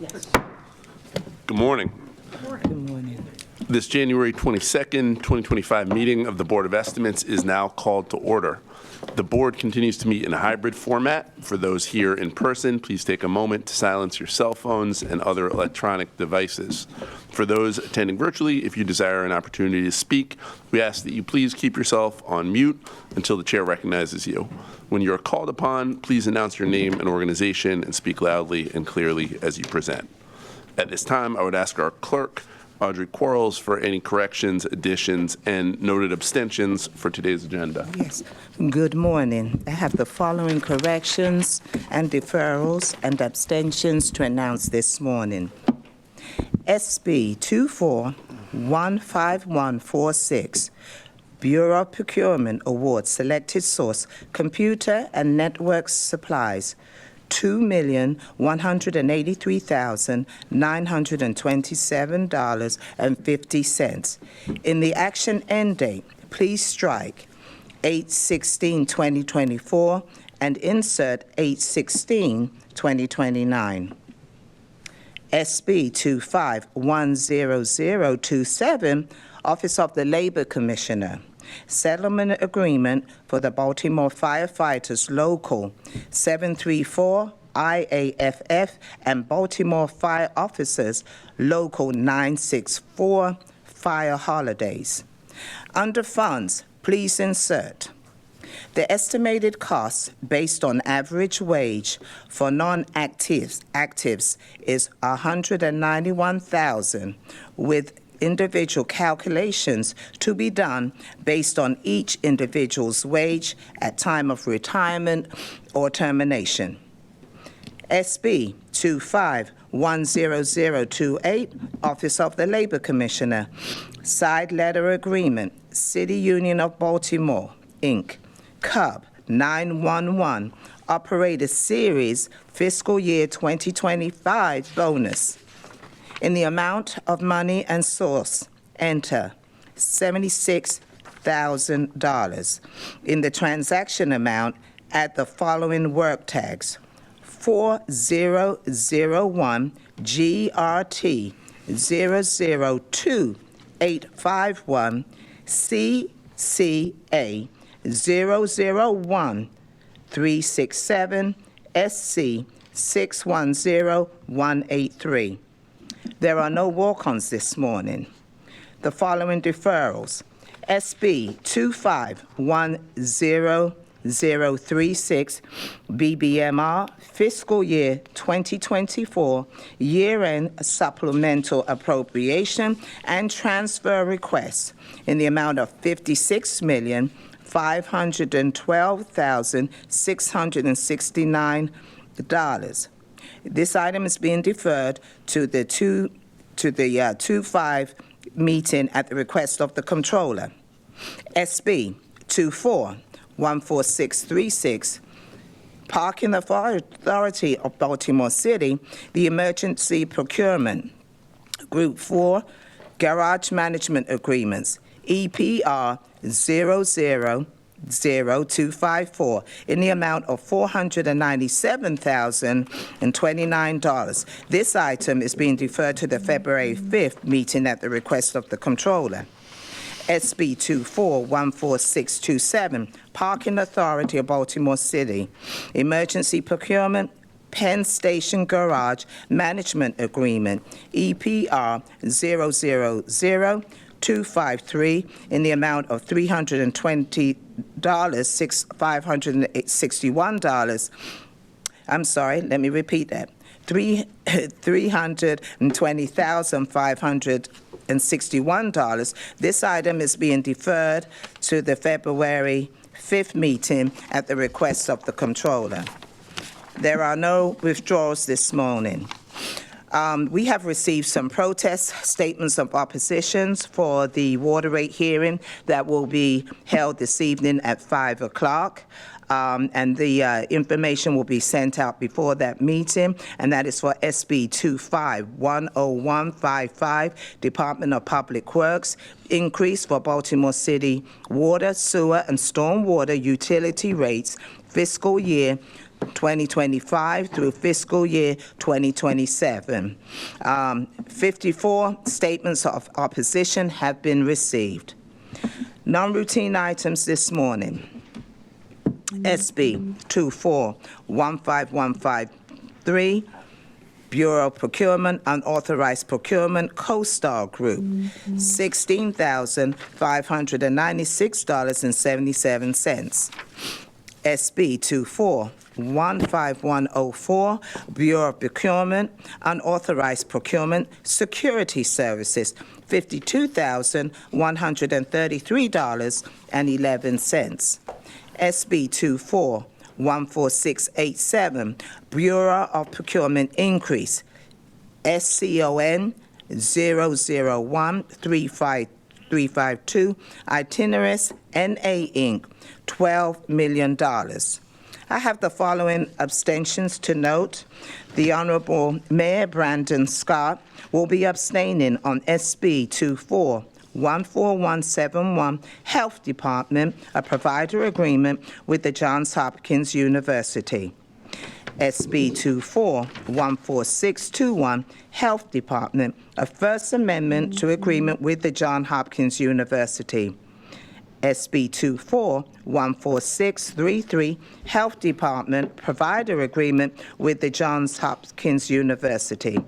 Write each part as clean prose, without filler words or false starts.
Yes. Good morning. Good morning. This January 22nd, 2025 meeting of the Board of Estimates is now called to order. The board continues to meet in a hybrid format. For those here in person, please take a moment to silence your cell phones and other electronic devices. For those attending virtually, if you desire an opportunity to speak, we ask that you please keep yourself on mute until the chair recognizes you. When you are called upon, please announce your name and organization and speak loudly and clearly as you present. At this time, I would ask our clerk, Audrey Quarles, for any corrections, additions, and noted abstentions for today's agenda. Yes. Good morning. I have the following corrections and deferrals and abstentions to announce this morning. SB 24-15146, Bureau of Procurement Award Selected Source, Computer and Network Supplies, $2,183,927.50. In the action end date, please strike 8/16/2024 and insert 8/16/2029. SB 25-10027, Office of the Labor Commissioner. Settlement agreement for the Baltimore Firefighters Local 734 IAFF and Baltimore Fire Officers Local 964 Fire Holidays. Under funds, please insert the estimated costs based on average wage for non-actives is $191,000 with individual calculations to be done based on each individual's wage at time of retirement or termination. SB 25-10028, Office of the Labor Commissioner. Side letter agreement, City Union of Baltimore, Inc., Cub 911, Operator Series, Fiscal Year 2025 bonus. In the amount of money and source, enter $76,000. In the transaction amount, add the following work tags: 4001 GRT 002851 CCA 001 367 SC 610183. There are no walk-ons this morning. The following deferrals: SB 25-10036, BBMR, Fiscal Year 2024, Year-End Supplemental Appropriation and Transfer Request in the amount of $56,512,669. This item is being deferred to the 2/5 meeting at the request of the Comptroller. SB 24-14636, Parking Authority of Baltimore City, the Emergency Procurement, Group 4, Garage Management Agreements, EPR 000254 in the amount of $497,029. This item is being deferred to the February 5th meeting at the request of the Comptroller. SB 24-14627, Parking Authority of Baltimore City, Emergency Procurement, Penn Station Garage Management Agreement, EPR 000253 in the amount of $320,561. I'm sorry, let me repeat that. $320,561. This item is being deferred to the February 5th meeting at the request of the Comptroller. There are no withdrawals this morning. We have received some protest statements of oppositions for the water rate hearing that will be held this evening at 5 o'clock. And the information will be sent out before that meeting, and that is for SB 25-10155, Department of Public Works, increase for Baltimore City water, sewer, and stormwater utility rates, fiscal year 2025 through fiscal year 2027. 54 statements of opposition have been received. Non-routine items this morning. SB 241513, Bureau of Procurement, Unauthorized Procurement, CoStar Group, $16,596.77. SB 241514, Bureau of Procurement, Unauthorized Procurement, Security Services, $52,133.11. SB 24148687, Bureau of Procurement Increase, SCON 0013552, Itinerus NA Inc., $12 million. I have the following abstentions to note. The Honorable Mayor Brandon Scott will be abstaining on SB 241471, Health Department, a provider agreement with the Johns Hopkins University. SB 241461, Health Department, a First Amendment to agreement with the Johns Hopkins University. SB 241463, Health Department, provider agreement with the Johns Hopkins University.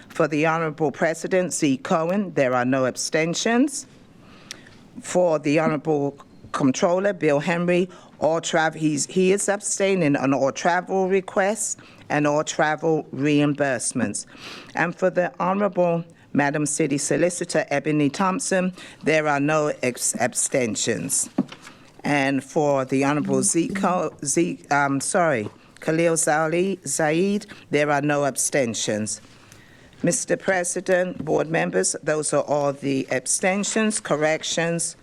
For the Honorable President Z. Cohen, there are no abstentions. For the Honorable Comptroller Bill Henry, he is abstaining on all travel requests and all travel reimbursements. And for the Honorable Madam City Solicitor Ebony Thompson, there are no abstentions. And for the Honorable Khalil Zaid, there are no abstentions. Mr. President, board members, those are all the abstentions, corrections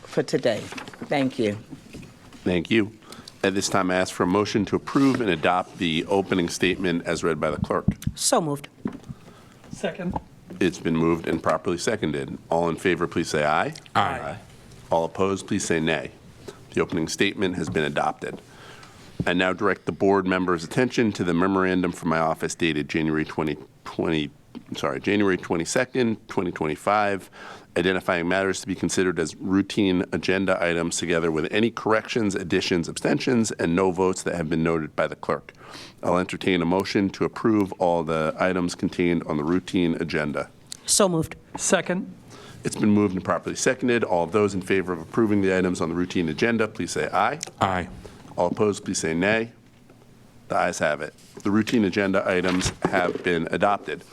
for today. Thank you. Thank you. At this time, I ask for a motion to approve and adopt the opening statement as read by the clerk. So moved. Second. It's been moved and properly seconded. All in favor, please say aye. Aye. All opposed, please say nay. The opening statement has been adopted. I now direct the board members' attention to the memorandum from my office dated January 22nd, 2025, identifying matters to be considered as routine agenda items together with any corrections, additions, abstentions, and no votes that have been noted by the clerk. I'll entertain a motion to approve all the items contained on the routine agenda. So moved. Second. It's been moved and properly seconded. All of those in favor of approving the items on the routine agenda, please say aye. Aye. All opposed, please say nay. The ayes have it. The routine agenda items have been adopted.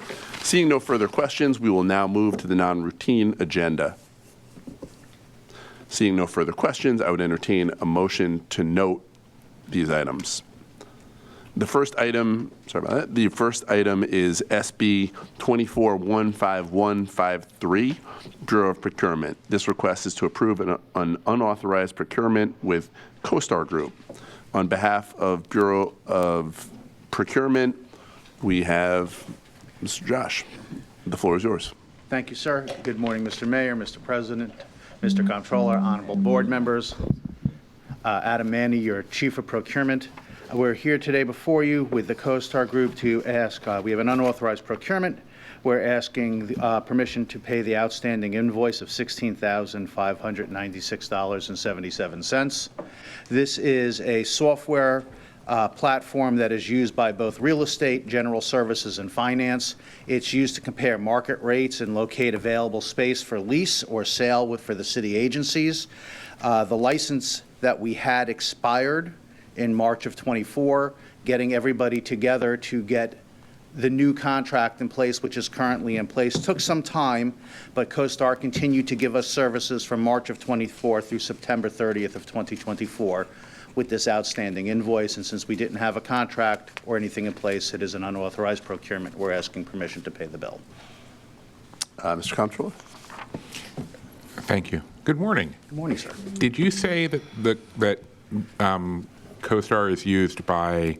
Seeing no further questions, we will now move to the non-routine agenda. Seeing no further questions, I would entertain a motion to note these items. The first item, the first item is SB 241553, Bureau of Procurement. This request is to approve an unauthorized procurement with CoStar Group. On behalf of Bureau of Procurement, we have Mr. Josh. The floor is yours. Thank you, sir. Good morning, Mr. Mayor, Mr. President, Mr. Comptroller, honorable board members. Adam Manny, your Chief of Procurement. We're here today before you with the CoStar Group to ask, we have an unauthorized procurement. We're asking permission to pay the outstanding invoice of $16,596.77. This is a software platform that is used by both real estate, general services, and finance. It's used to compare market rates and locate available space for lease or sale for the city agencies. The license that we had expired in March of '24, getting everybody together to get the new contract in place, which is currently in place, took some time, but CoStar continued to give us services from March of '24 through September 30th of 2024 with this outstanding invoice. And since we didn't have a contract or anything in place, it is an unauthorized procurement. We're asking permission to pay the bill. Mr. Comptroller? Thank you. Good morning. Good morning, sir. Did you say that CoStar is used by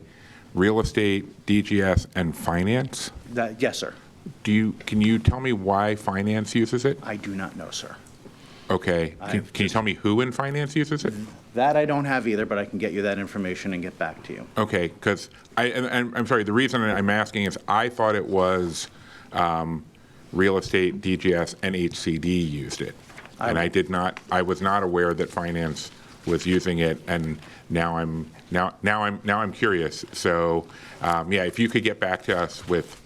real estate, DGS, and finance? Yes, sir. Can you tell me why finance uses it? I do not know, sir. Okay. Can you tell me who in finance uses it? That I don't have either, but I can get you that information and get back to you. Okay, because I'm sorry, the reason I'm asking is I thought it was real estate, DGS, and HCD used it. And I was not aware that finance was using it, and now I'm curious. So, yeah, if you could get back to us with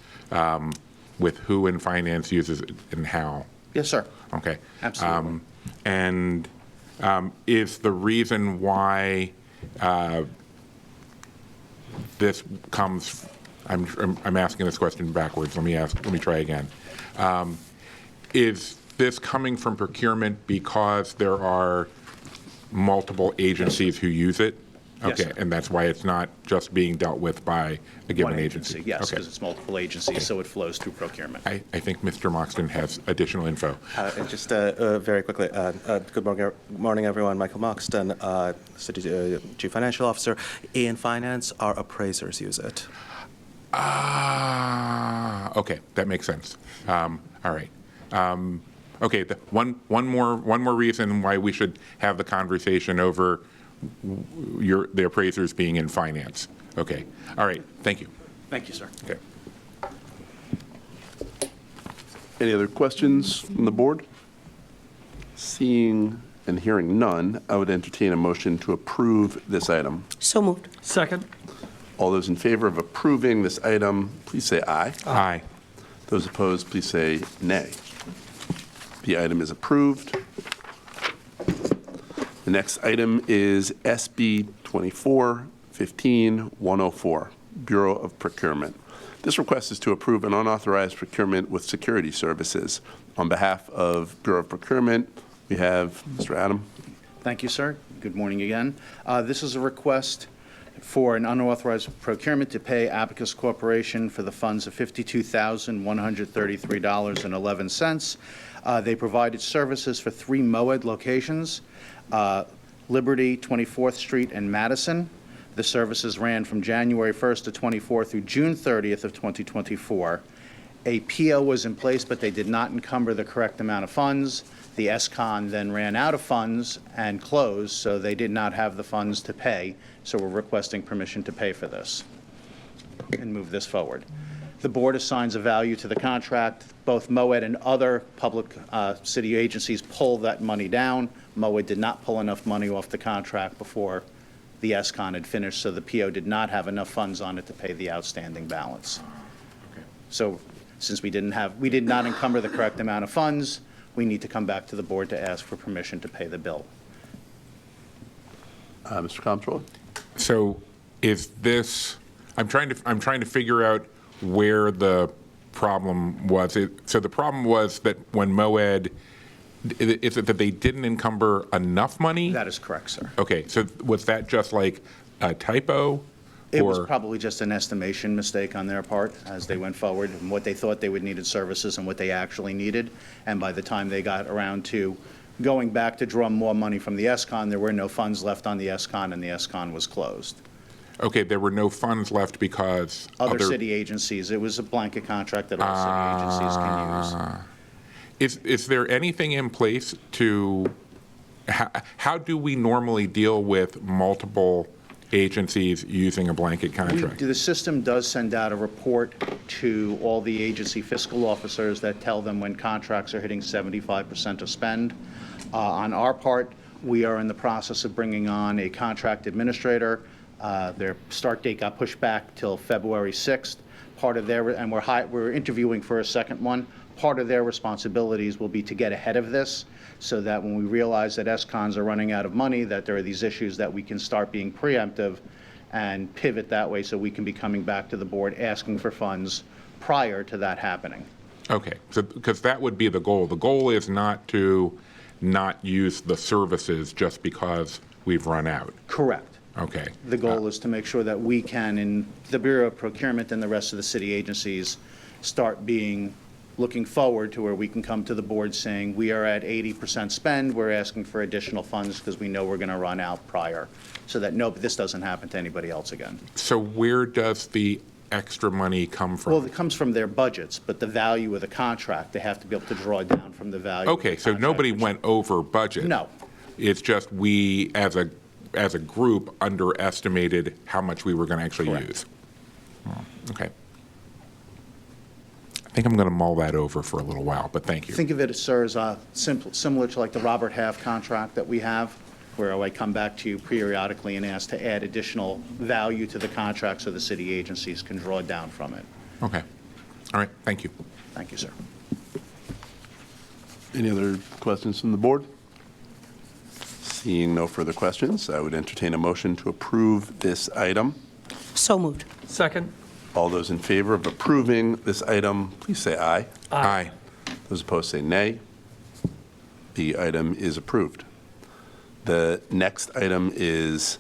who in finance uses it and how. Yes, sir. Okay. Absolutely. And is the reason why this comes, I'm asking this question backwards. Let me try again. Is this coming from procurement because there are multiple agencies who use it? Yes, Okay, sir. and that's why it's not just being dealt with by a given One agency? Yes, Okay. because it's multiple agencies, so it flows through procurement. I think Mr. Moxton has additional info. And just very quickly, good morning, everyone. Michael Moxton, City Chief Financial Officer. In finance, our appraisers use it. Okay, that makes sense. All right. Okay, one more reason why we should have the conversation over the appraisers being in finance. Okay, all right, thank you. Thank you, sir. Okay. Any other questions from the board? Seeing and hearing none, I would entertain a motion to approve this item. So moved. Second. All those in favor of approving this item, please say aye. Aye. Those opposed, please say nay. The item is approved. The next item is SB 24-15-104, Bureau of Procurement. This request is to approve an unauthorized procurement with security services. On behalf of Bureau of Procurement, we have Mr. Adam. Thank you, sir. Good morning again. This is a request for an unauthorized procurement to pay Abacus Corporation for the funds of $52,133.11. They provided services for 3 MOED locations, Liberty, 24th Street, and Madison. The services ran from January 1st to 24th through June 30th of 2024. A PO was in place, but they did not encumber the correct amount of funds. The SCON then ran out of funds and closed, so they did not have the funds to pay. So we're requesting permission to pay for this and move this forward. The board assigns a value to the contract. Both MOED and other public city agencies pull that money down. MOED did not pull enough money off the contract before the SCON had finished, so the PO did not have enough funds on it to pay the outstanding balance. So since we did not encumber the correct amount of funds, we need to come back to the board to ask for permission to pay the bill. Mr. Comptroller? So is this, I'm trying to figure out where the problem was. So the problem was that when MOED, is it that they didn't encumber enough money? That is correct, sir. Okay, so was that just like a typo? It was or- probably just an estimation mistake on their part as they went forward and what they thought they would needed services and what they actually needed. And by the time they got around to going back to draw more money from the SCON, there were no funds left on the SCON and the SCON was closed. Okay, there were no funds left because Other city agencies, it was a blanket contract that all city agencies can use. Is there anything in place to, how do we normally deal with multiple agencies using a blanket contract? The system does send out a report to all the agency fiscal officers that tell them when contracts are hitting 75% of spend. On our part, we are in the process of bringing on a contract administrator. Their start date got pushed back till February 6th. Part of their, and we're interviewing for a second one. Part of their responsibilities will be to get ahead of this so that when we realize that SCONs are running out of money, that there are these issues that we can start being preemptive and pivot that way so we can be coming back to the board asking for funds prior to that happening. Okay, so, because that would be the goal. The goal is not to not use the services just because we've run out. Correct. Okay. The goal is to make sure that we can, in the Bureau of Procurement and the rest of the city agencies, start looking forward to where we can come to the board saying, we are at 80% spend, we're asking for additional funds because we know we're going to run out prior, so that this doesn't happen to anybody else again. So where does the extra money come from? Well, it comes from their budgets, but the value of the contract, they have to be able to draw down from the value. of the Okay, so contract, nobody which- went over budget? No. It's just we, as a group, underestimated how much we were going to actually Correct. use? Okay. I think I'm going to mull that over for a little while, but thank you. Think of it, sir, as similar to like the Robert Half contract that we have, where I come back to you periodically and ask to add additional value to the contract so the city agencies can draw down from it. Okay. All right, thank you. Thank you, sir. Any other questions from the board? Seeing no further questions, I would entertain a motion to approve this item. So moved. Second. All those in favor of approving this item, please say aye. Aye. Those opposed say nay. The item is approved. The next item is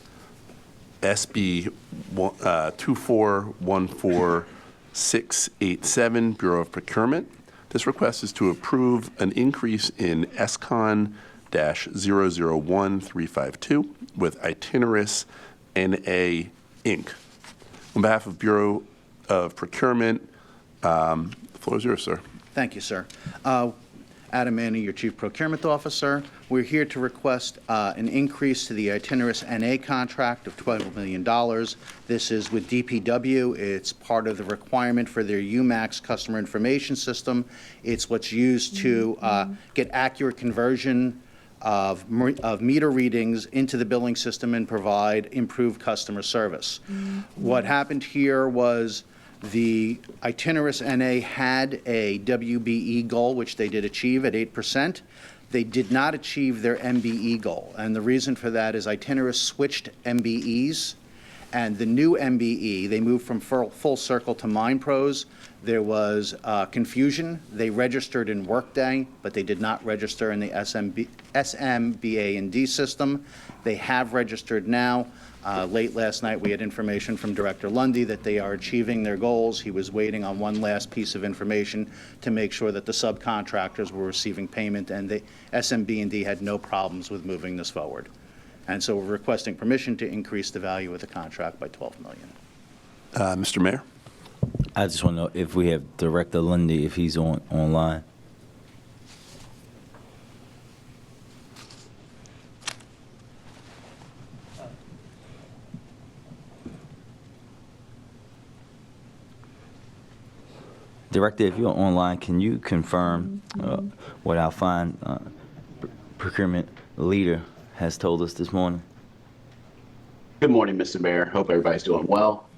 SB 2414687, Bureau of Procurement. This request is to approve an increase in SCON-001352 with Itineris NA Inc. On behalf of Bureau of Procurement, the floor is yours, sir. Thank you, sir. Adam Manning, your Chief Procurement Officer. We're here to request an increase to the Itineris NA contract of $12 million. This is with DPW. It's part of the requirement for their UMAX customer information system. It's what's used to get accurate conversion of meter readings into the billing system and provide improved customer service. What happened here was the Itineris NA had a WBE goal, which they did achieve at 8%. They did not achieve their MBE goal, and the reason for that is Itineris switched MBEs, and the new MBE, they moved from Full Circle to MindPros. There was confusion. They registered in Workday, but they did not register in the SMBA&D system. They have registered now. Late last night, we had information from Director Lundy that they are achieving their goals. He was waiting on one last piece of information to make sure that the subcontractors were receiving payment, and the SMB&D had no problems with moving this forward. And so we're requesting permission to increase the value of the contract by $12 million. Mr. Mayor? I just want to know if we have Director Lundy, if he's online. Director, if you're online, can you confirm what our fine procurement leader has told us this morning? Good morning, Mr. Mayor. Hope everybody's doing well.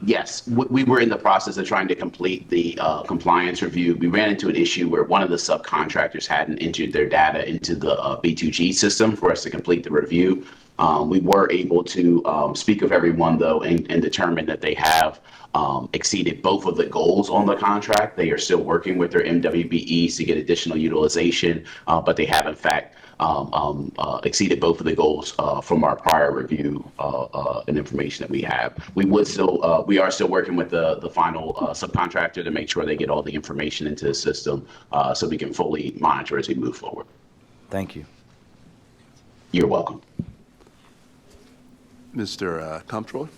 Yes, we were in the process of trying to complete the compliance review. We ran into an issue where one of the subcontractors hadn't entered their data into the B2G system for us to complete the review. We were able to speak with everyone, though, and determine that they have exceeded both of the goals on the contract. They are still working with their MWBEs to get additional utilization, but they have, in fact, exceeded both of the goals from our prior review and information that we have. We are still working with the final subcontractor to make sure they get all the information into the system so we can fully monitor as we move forward. Thank you. You're welcome. Mr. Comptroller?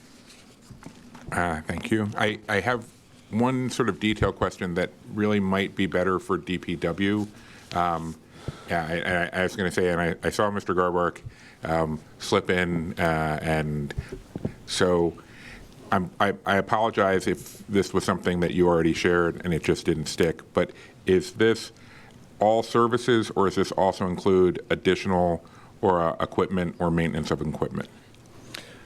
Thank you. I have one sort of detailed question that really might be better for DPW. I was going to say, and I saw Mr. Garbark slip in, and so I apologize if this was something that you already shared and it just didn't stick, but is this all services, or does this also include additional or equipment or maintenance of equipment?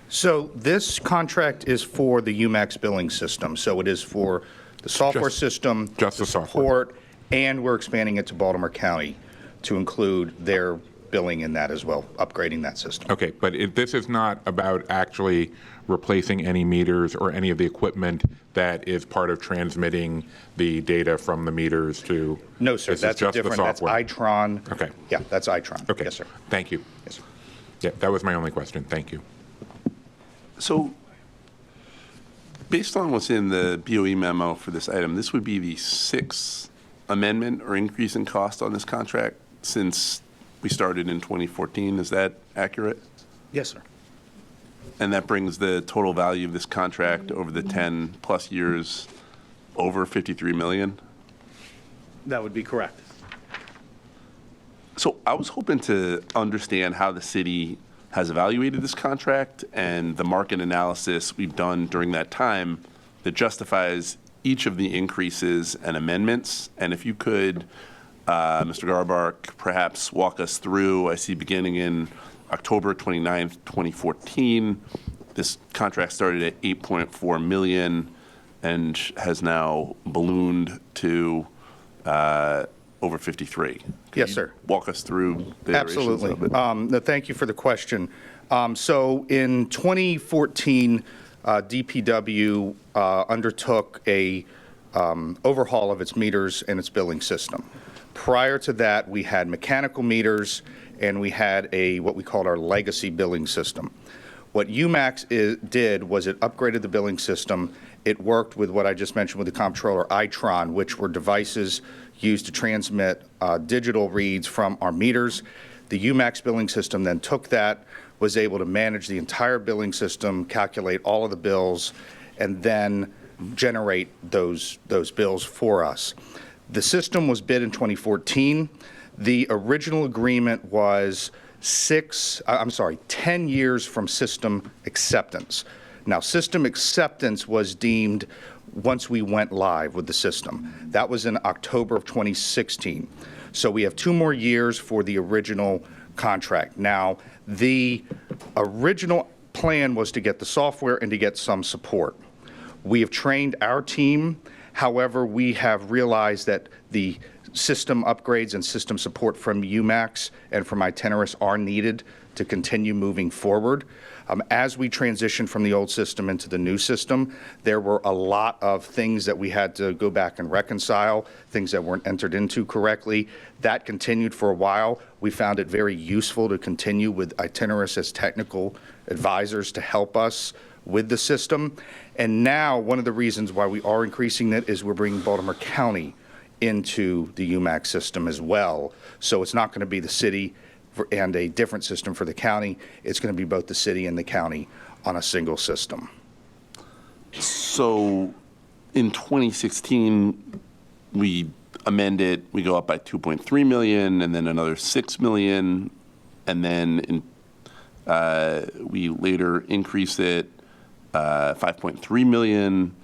So this contract is for the UMAX billing system. So it is for the software system, just the software. support, and we're expanding it to Baltimore County to include their billing in that as well, upgrading that system. Okay, but this is not about actually replacing any meters or any of the equipment that is part of transmitting the data from the meters to... No, sir, This is that's just the different. That's software. Itron. Okay. Yeah, that's Itron. Okay. Yes, sir. Thank you. Yes, sir. Yeah, that was my only question. Thank you. So, based on what's in the BOE memo for this item, this would be the sixth amendment or increase in cost on this contract since we started in 2014. Is that accurate? Yes, sir. And that brings the total value of this contract over the 10-plus years over $53 million? That would be correct. So I was hoping to understand how the city has evaluated this contract and the market analysis we've done during that time that justifies each of the increases and amendments. And if you could, Mr. Garbark, perhaps walk us through, I see beginning in October 29th, 2014, this contract started at $8.4 million and has now ballooned to over 53. Yes, sir. Walk us through the iterations Absolutely. of it. No, thank you for the question. So in 2014, DPW undertook a overhaul of its meters and its billing system. Prior to that, we had mechanical meters and we had what we called our legacy billing system. What UMAX did was it upgraded the billing system. It worked with what I just mentioned with the comptroller, Itron, which were devices used to transmit digital reads from our meters. The UMAX billing system then took that, was able to manage the entire billing system, calculate all of the bills, and then generate those bills for us. The system was bid in 2014. The original agreement was 10 years from system acceptance. Now, system acceptance was deemed once we went live with the system. That was in October of 2016. So we have 2 more years for the original contract. Now, the original plan was to get the software and to get some support. We have trained our team. However, we have realized that the system upgrades and system support from UMAX and from Itinerus are needed to continue moving forward. As we transition from the old system into the new system, there were a lot of things that we had to go back and reconcile, things that weren't entered into correctly. That continued for a while. We found it very useful to continue with Itinerus as technical advisors to help us with the system. And now, one of the reasons why we are increasing it is we're bringing Baltimore County into the UMAX system as well. So it's not going to be the city and a different system for the county. It's going to be both the city and the county on a single system. So in 2016, we amend it, we go up by 2.3 million, and then another 6 million, and then we later increase it 5.3 million.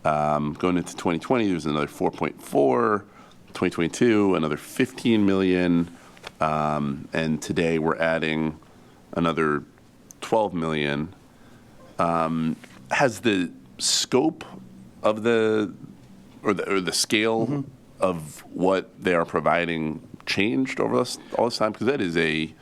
Going into 2020, there's another 4.4. 2022, another 15 million. And today we're adding another 12 million. Has the scope of the scale of what they are providing changed over all this time? Because that is a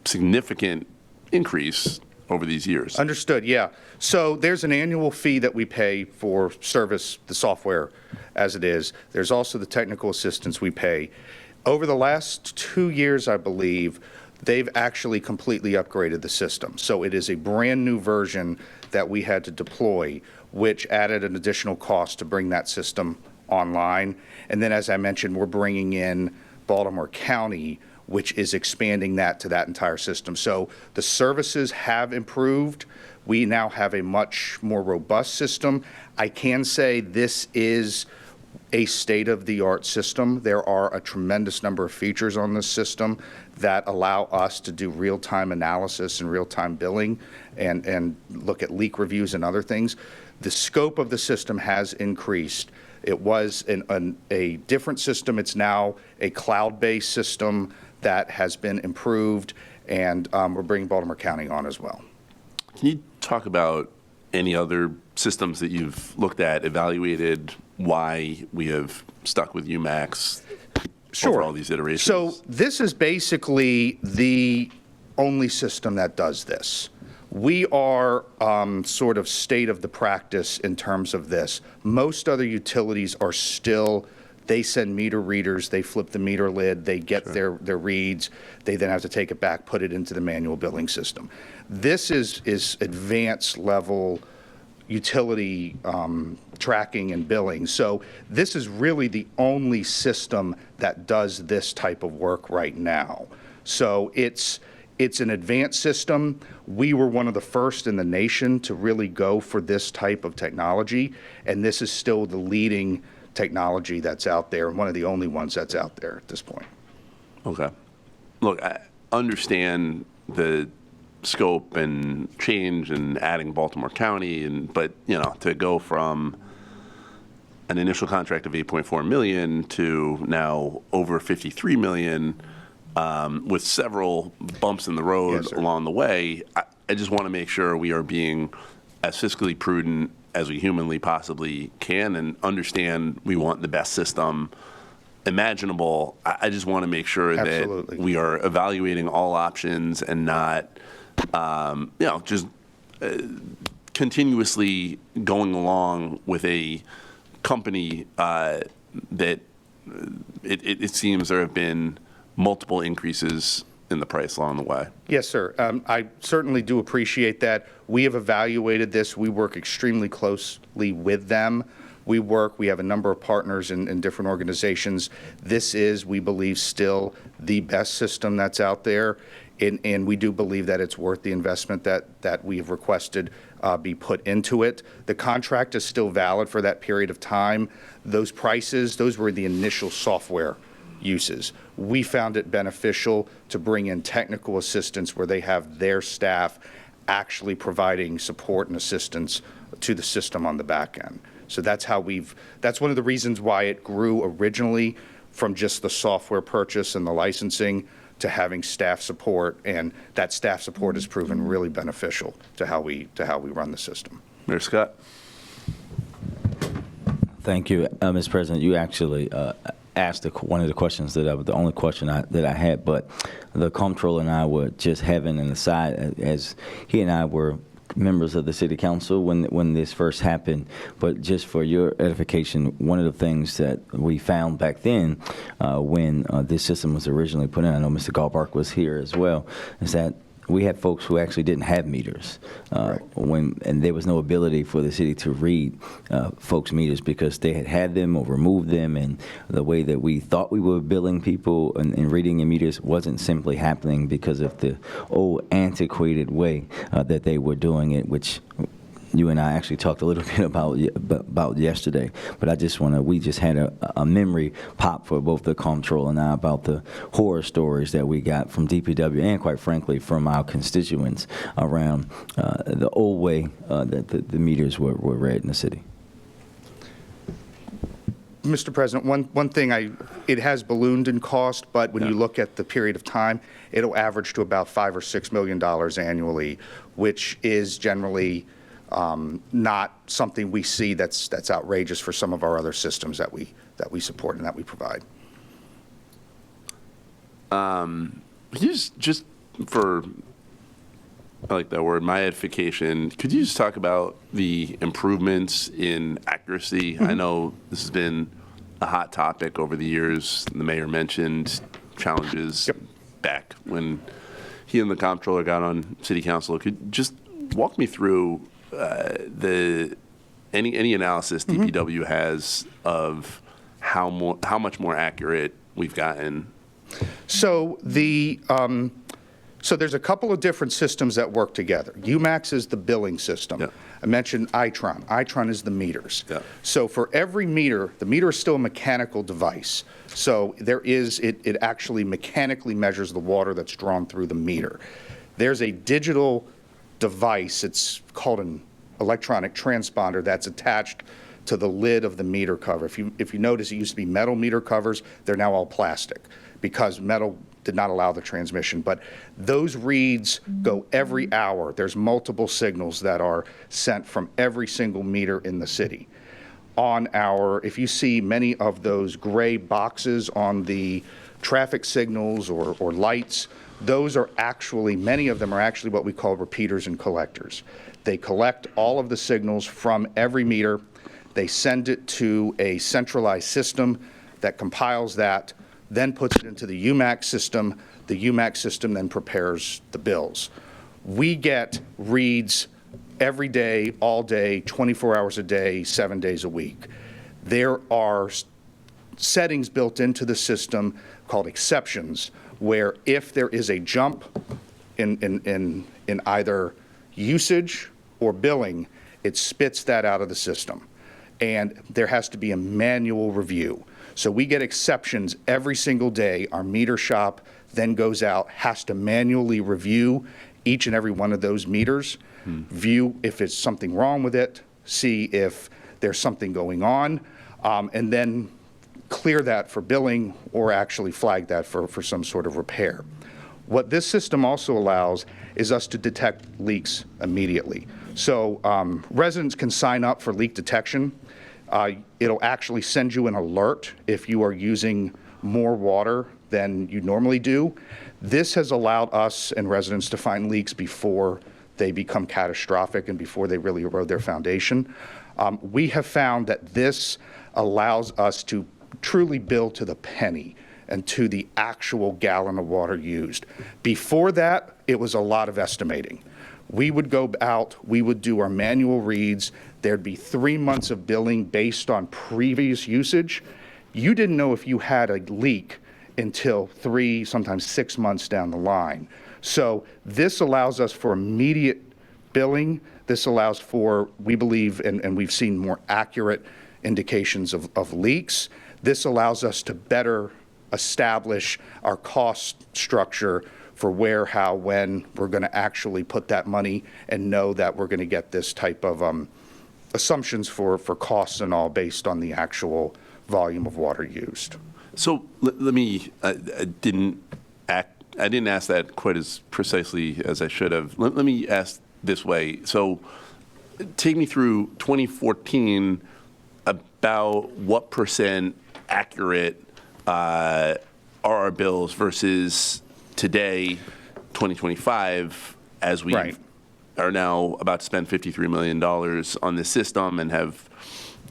significant increase over these years. Understood, yeah. So there's an annual fee that we pay for service, the software as it is. There's also the technical assistance we pay. Over the last 2 years, I believe, they've actually completely upgraded the system. So it is a brand new version that we had to deploy, which added an additional cost to bring that system online. And then, as I mentioned, we're bringing in Baltimore County, which is expanding that to that entire system. So the services have improved. We now have a much more robust system. I can say this is a state-of-the-art system. There are a tremendous number of features on this system that allow us to do real-time analysis and real-time billing and look at leak reviews and other things. The scope of the system has increased. It was a different system. It's now a cloud-based system that has been improved, and we're bringing Baltimore County on as well. Can you talk about any other systems that you've looked at, evaluated, why we have stuck with UMAX over all these iterations? So this is basically the only system that does this. We are sort of state of the practice in terms of this. Most other utilities are still, they send meter readers, they flip the meter lid, they get their reads, they then have to take it back, put it into the manual billing system. This is advanced level utility tracking and billing. So this is really the only system that does this type of work right now. So it's It's an advanced system. We were one of the first in the nation to really go for this type of technology, and this is still the leading technology that's out there, and one of the only ones that's out there at this point. Okay. Look, I understand the scope and change and adding Baltimore County, but to go from an initial contract of $8.4 million to now over $53 million, with several bumps in the road Yes, sir. along the way, I just want to make sure we are being as fiscally prudent as we humanly possibly can, and understand we want the best system imaginable. I just want to make sure Absolutely. that we are evaluating all options and not, just continuously going along with a company that it seems there have been multiple increases in the price along the way. Yes, sir. I certainly do appreciate that. We have evaluated this. We work extremely closely with them. We have a number of partners in different organizations. This is, we believe, still the best system that's out there, and we do believe that it's worth the investment that we have requested be put into it. The contract is still valid for that period of time. Those prices, those were the initial software uses. We found it beneficial to bring in technical assistance where they have their staff actually providing support and assistance to the system on the back end. So that's one of the reasons why it grew originally from just the software purchase and the licensing to having staff support, and that staff support has proven really beneficial to how we run the system. Mayor Scott? Thank you, Mr. President. You actually asked one of the questions the only question that I had, but the comptroller and I were just having an aside as he and I were members of the city council when this first happened. But just for your edification, one of the things that we found back then when this system was originally put in, I know Mr. Gallbark was here as well, is that we had folks who actually didn't have meters and there was no ability for the city to read folks' meters because they had them or removed them, and the way that we thought we were billing people and reading in meters wasn't simply happening because of the old antiquated way that they were doing it, which you and I actually talked a little bit about yesterday. But we just had a memory pop for both the comptroller and I about the horror stories that we got from DPW and, quite frankly, from our constituents around the old way that the meters were read in the city. Mr. President, one thing, it has ballooned in cost, but when you look at the period of time, it'll average to about $5 or $6 million annually, which is generally not something we see that's outrageous for some of our other systems that we support and that we provide. Just for, I like that word, my edification, could you just talk about the improvements in accuracy? I know this has been a hot topic over the years. The mayor mentioned challenges back when he and the comptroller got on city council. Could you just walk me through any analysis DPW has of how much more accurate we've gotten? So so there's a couple of different systems that work together. UMAX is the billing system. Yeah. I mentioned Itron. Itron is the meters. Yeah. So for every meter, the meter is still a mechanical device. So it actually mechanically measures the water that's drawn through the meter. There's a digital device, it's called an electronic transponder, that's attached to the lid of the meter cover. If you notice, it used to be metal meter covers, they're now all plastic because metal did not allow the transmission. But those reads go every hour. There's multiple signals that are sent from every single meter in the city. If you see many of those gray boxes on the traffic signals or lights, many of them are actually what we call repeaters and collectors. They collect all of the signals from every meter. They send it to a centralized system that compiles that, then puts it into the UMAX system. The UMAX system then prepares the bills. We get reads every day, all day, 24 hours a day, 7 days a week. There are settings built into the system called exceptions, where if there is a jump in either usage or billing, it spits that out of the system. And there has to be a manual review. So we get exceptions every single day. Our meter shop then goes out, has to manually review each and every one of those meters, view if it's something wrong with it, see if there's something going on, and then clear that for billing or actually flag that for some sort of repair. What this system also allows is us to detect leaks immediately. So residents can sign up for leak detection. It'll actually send you an alert if you are using more water than you normally do. This has allowed us and residents to find leaks before they become catastrophic and before they really erode their foundation. We have found that this allows us to truly bill to the penny and to the actual gallon of water used. Before that, it was a lot of estimating. We would go out, we would do our manual reads, there'd be 3 months of billing based on previous usage. You didn't know if you had a leak until 3, sometimes 6 months down the line. So this allows us for immediate billing. This allows for, we believe, and we've seen more accurate indications of leaks. This allows us to better establish our cost structure for where, how, when we're going to actually put that money and know that we're going to get this type of assumptions for costs and all based on the actual volume of water used. So let me, I didn't ask that quite as precisely as I should have. Let me ask this way. So take me through 2014, about what percent accurate are our bills versus today, 2025, as we Right. are now about to spend $53 million on this system and have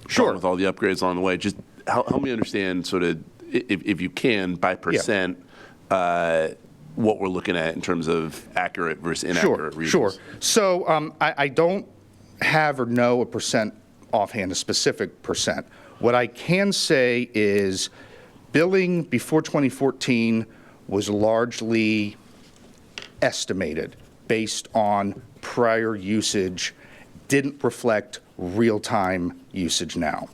Sure. gone with all the upgrades along the way. Just help me understand sort of, if you can, by percent, what we're looking at in terms of accurate versus inaccurate readings. Sure. So I don't have or know a percent offhand, a specific percent. What I can say is billing before 2014 was largely estimated based on prior usage, didn't reflect real-time usage now.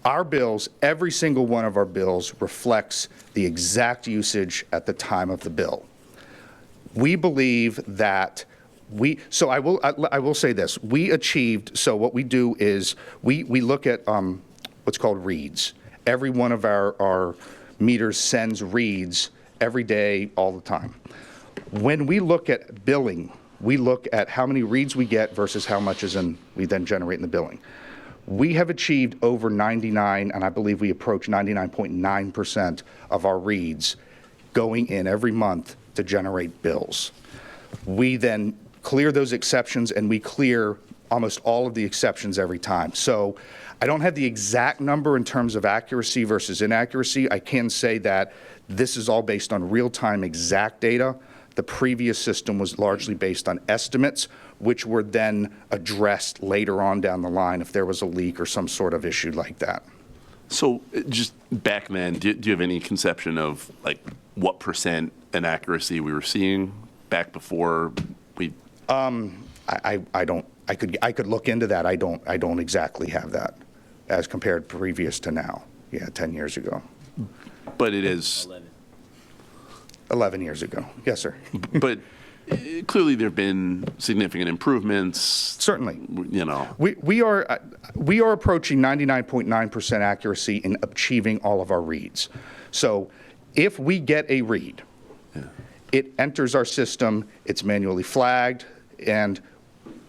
Our bills, every single one of our bills reflects the exact usage at the time of the bill. We believe that so I will say this, we achieved, so what we do is we look at what's called reads. Every one of our meters sends reads every day, all the time. When we look at billing, we look at how many reads we get versus how much we then generate in the billing. We have achieved over 99, and I believe we approach 99.9% of our reads going in every month to generate bills. We then clear those exceptions, and we clear almost all of the exceptions every time. So I don't have the exact number in terms of accuracy versus inaccuracy. I can say that this is all based on real-time exact data. The previous system was largely based on estimates, which were then addressed later on down the line if there was a leak or some sort of issue like that. So just back then, do you have any conception of like what percent inaccuracy we were seeing back before we? I don't. I could look into that. I don't exactly have that as compared previous to now. Yeah, 10 years ago. But it is. 11 years ago. Yes, sir. But clearly there have been significant improvements. Certainly. You know. We are approaching 99.9% accuracy in achieving all of our reads. So if we get a read, it enters our system, it's manually flagged, and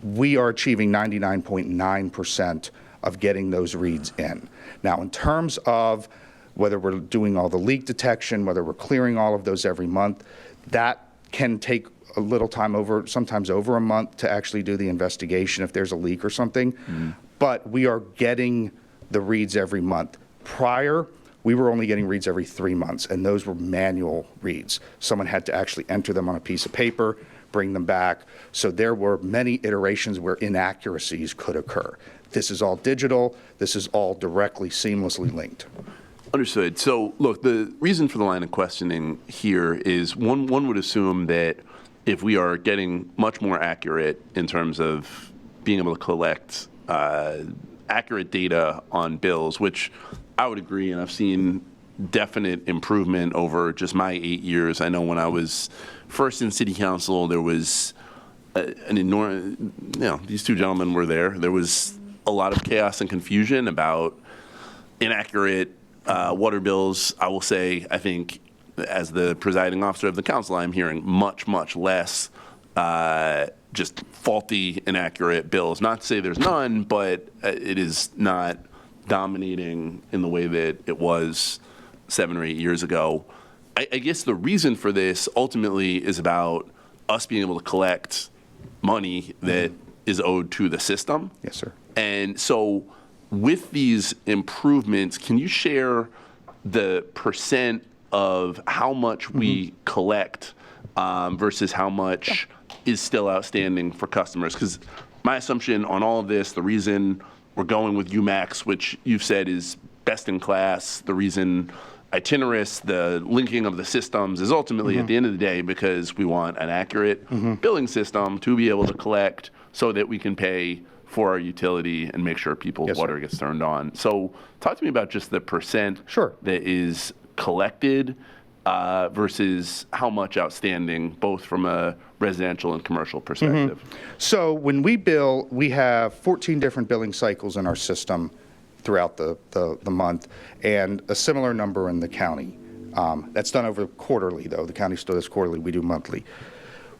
we are achieving 99.9% of getting those reads in. Now, in terms of whether we're doing all the leak detection, whether we're clearing all of those every month, that can take a little time, sometimes over a month, to actually do the investigation if there's a leak or something. But we are getting the reads every month. Prior, we were only getting reads every 3 months, and those were manual reads. Someone had to actually enter them on a piece of paper, bring them back. So there were many iterations where inaccuracies could occur. This is all digital. This is all directly, seamlessly linked. Understood. So, look, the reason for the line of questioning here is one would assume that if we are getting much more accurate in terms of being able to collect accurate data on bills, which I would agree, and I've seen definite improvement over just my 8 years. I know when I was first in city council, there was an enormous, these two gentlemen were there. There was a lot of chaos and confusion about inaccurate water bills. I will say, I think, as the presiding officer of the council, I'm hearing much, much less just faulty, inaccurate bills. Not to say there's none, but it is not dominating in the way that it was 7 or 8 years ago. I guess the reason for this ultimately is about us being able to collect money that is owed to the system. Yes, sir. And so with these improvements, can you share the percent of how much we collect versus how much is still outstanding for customers? Because my assumption on all of this, the reason we're going with UMAX, which you've said is best in class, the reason Itinerus, the linking of the systems, is ultimately at the end of the day because we want an accurate billing system to be able to collect so that we can pay for our utility and make sure people's Yes, water sir. gets turned on. So talk to me about just the percent Sure. that is collected versus how much outstanding, both from a residential and commercial perspective. So when we bill, we have 14 different billing cycles in our system throughout the month, and a similar number in the county. That's done over quarterly, though. The county still does quarterly. We do monthly.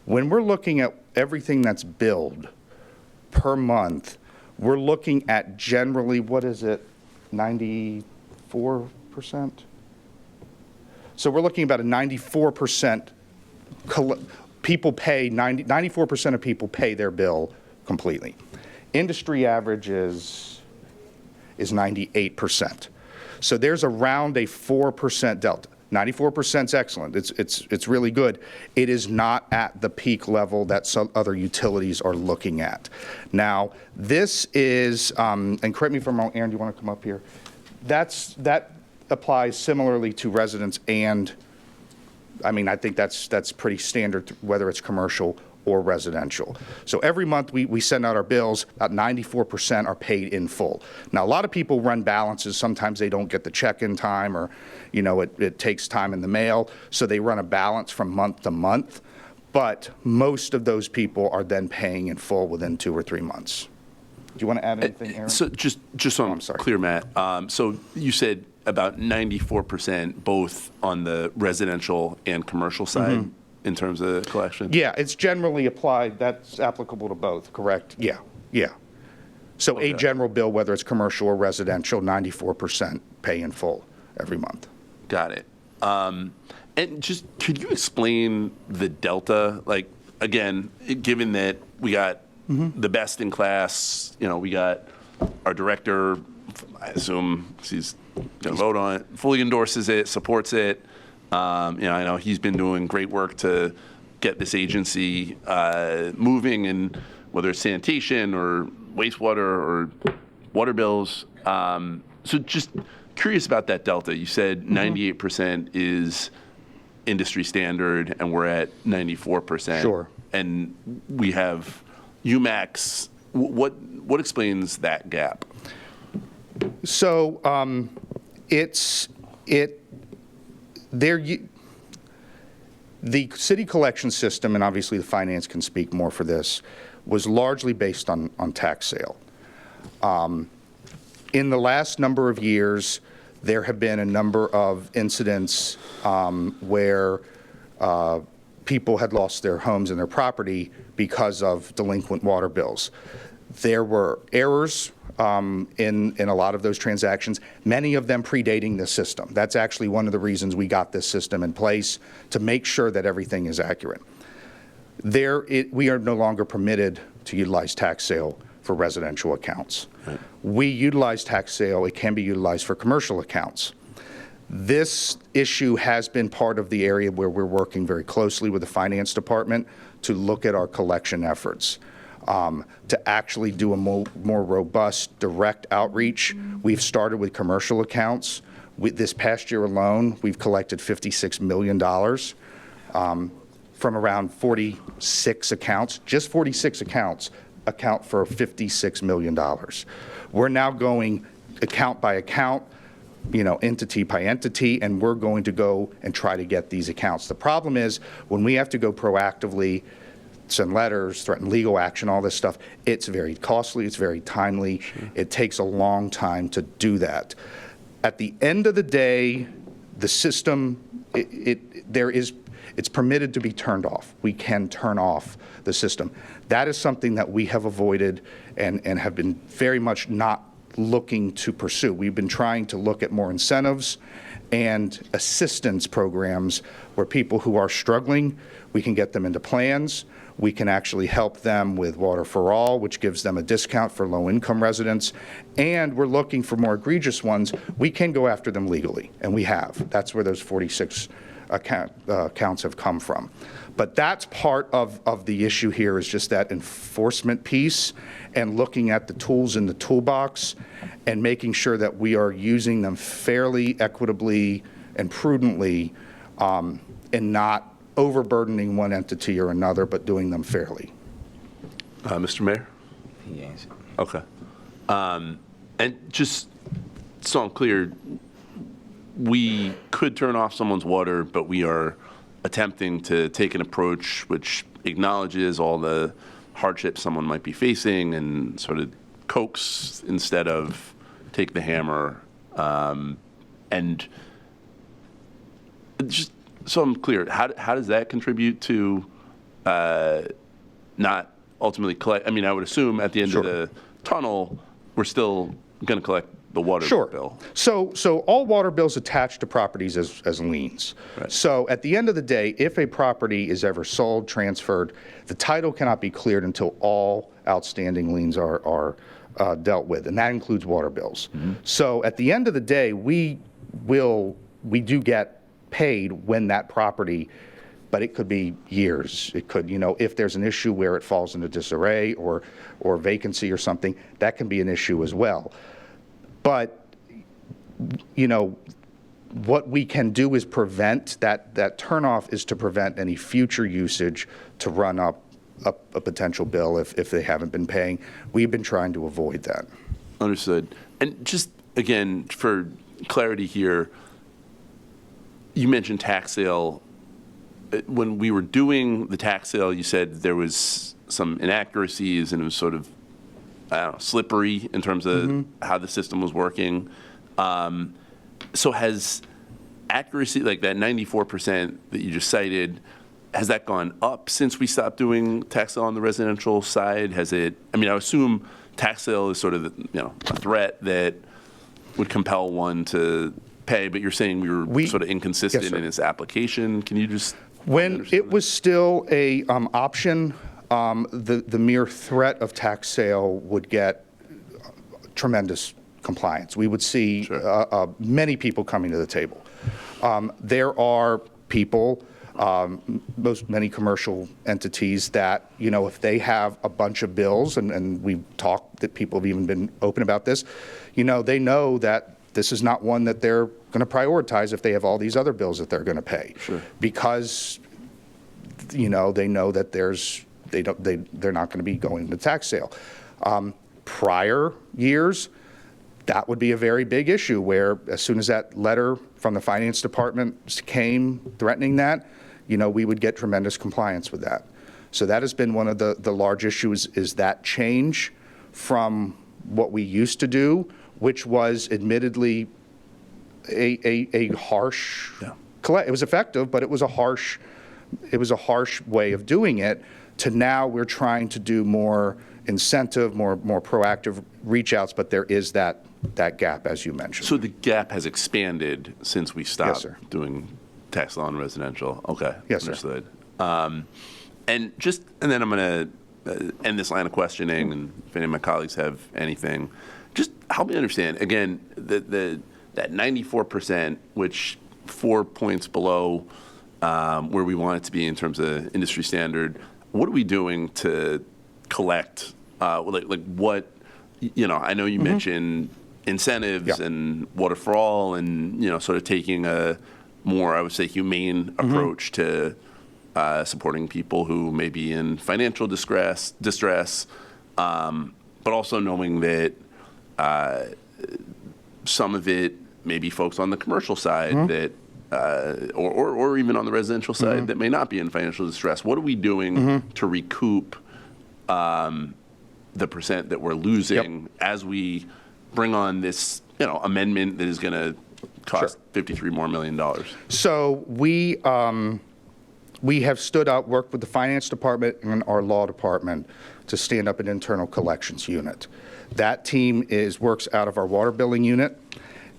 When we're looking at everything that's billed per month, we're looking at generally, what is it, 94%? So we're looking about a 94% people pay, 94% of people pay their bill completely. Industry average is 98%. So there's around a 4% delta. 94% is excellent. It's really good. It is not at the peak level that some other utilities are looking at. Now, this is, and correct me if I'm wrong, Aaron, do you want to come up here? That applies similarly to residents and, I mean, I think that's pretty standard, whether it's commercial or residential. So every month we send out our bills, about 94% are paid in full. Now, a lot of people run balances. Sometimes they don't get the check in time, or, it takes time in the mail. So they run a balance from month to month. But most of those people are then paying in full within 2 or 3 months. Do you want to add anything, Aaron? So just so I'm sorry. clear, Matt, so you said about 94% both on the residential and commercial side in terms of collection? Yeah, it's generally applied. That's applicable to both, correct? Yeah. So a general bill, whether it's commercial or residential, 94% pay in full every month. Got it. And just, could you explain the delta? Like, again, given that we got the best in class, we got our director, I assume he's going to vote on it, fully endorses it, supports it. I know he's been doing great work to get this agency moving, and whether it's sanitation or wastewater or water bills. So just curious about that delta. You said 98% is industry standard, and we're at 94%. Sure. And we have UMAX. What explains that gap? So the city collection system, and obviously the finance can speak more for this, was largely based on tax sale. In the last number of years, there have been a number of incidents where people had lost their homes and their property because of delinquent water bills. There were errors in a lot of those transactions, many of them predating the system. That's actually one of the reasons we got this system in place, to make sure that everything is accurate. We are no longer permitted to utilize tax sale for residential accounts. Right. We utilize tax sale. It can be utilized for commercial accounts. This issue has been part of the area where we're working very closely with the finance department to look at our collection efforts. To actually do a more robust direct outreach. We've started with commercial accounts. This past year alone, we've collected $56 million. from around 46 accounts. Just 46 accounts account for $56 million. We're now going account by account, entity by entity, and we're going to go and try to get these accounts. The problem is when we have to go proactively, send letters, threaten legal action, all this stuff, it's very costly, it's very timely. Sure. It takes a long time to do that. At the end of the day, the system, it's permitted to be turned off. We can turn off the system. That is something that we have avoided and have been very much not looking to pursue. We've been trying to look at more incentives and assistance programs where people who are struggling, we can get them into plans. We can actually help them with Water for All, which gives them a discount for low-income residents. And we're looking for more egregious ones. We can go after them legally, and we have. That's where those 46 accounts have come from. But that's part of the issue here, is just that enforcement piece and looking at the tools in the toolbox and making sure that we are using them fairly, equitably, and prudently, and not overburdening one entity or another, but doing them fairly. Mr. Mayor? He answered. Okay. And just so I'm clear, we could turn off someone's water, but we are attempting to take an approach which acknowledges all the hardships someone might be facing and sort of coax instead of take the hammer. And just so I'm clear, how does that contribute to not ultimately collect? I mean, I would assume at the end of the tunnel, we're still going to collect the water bill. So all water bills attached to properties as liens. Right. So at the end of the day, if a property is ever sold, transferred, the title cannot be cleared until all outstanding liens are dealt with, and that includes water bills. Mm-hmm. So at the end of the day, we do get paid when that property, but it could be years. It could, if there's an issue where it falls into disarray or vacancy or something, that can be an issue as well. But, what we can do is prevent that turnoff, is to prevent any future usage to run up a potential bill if they haven't been paying. We've been trying to avoid that. Understood. And just, again, for clarity here, you mentioned tax sale. When we were doing the tax sale, you said there was some inaccuracies and it was sort of, slippery in terms of how the system was working. So has accuracy, like that 94% that you just cited, has that gone up since we stopped doing tax sale on the residential side? Has it, I assume tax sale is sort of, a threat that would compel one to pay, but you're saying we were sort of inconsistent in its application. Can you just... When it was still a option, the mere threat of tax sale would get tremendous compliance. We would see many people coming to the table. There are people, many commercial entities that, if they have a bunch of bills, and we've talked that people have even been open about this, they know that this is not one that they're going to prioritize if they have all these other bills that they're going to pay. Sure. Because, they know that they're not going to be going to tax sale. Prior years, that would be a very big issue, where as soon as that letter from the finance department came threatening that, we would get tremendous compliance with that. So that has been one of the large issues, is that change from what we used to do, which was admittedly a harsh, it was effective, but it was a harsh way of doing it, to now we're trying to do more incentive, more proactive reach outs, but there is that gap, as you mentioned. So the gap has expanded since we stopped doing tax law on residential. Okay. Yes, understood. And then I'm going to end this line of questioning, and if any of my colleagues have anything, just help me understand, again, that 94%, which 4 points below where we want it to be in terms of industry standard, what are we doing to collect, like what, I know you mentioned incentives and Water for All, and, sort of taking a more, I would say, humane approach to supporting people who may be in financial distress, but also knowing that some of it may be folks on the commercial side that, or even on the residential side that may not be in financial distress. What are we doing to recoup the percent that we're losing as we bring on this, amendment that is going to cost $53 million more? So we have stood up, worked with the finance department and our law department to stand up an internal collections unit. That team works out of our water billing unit.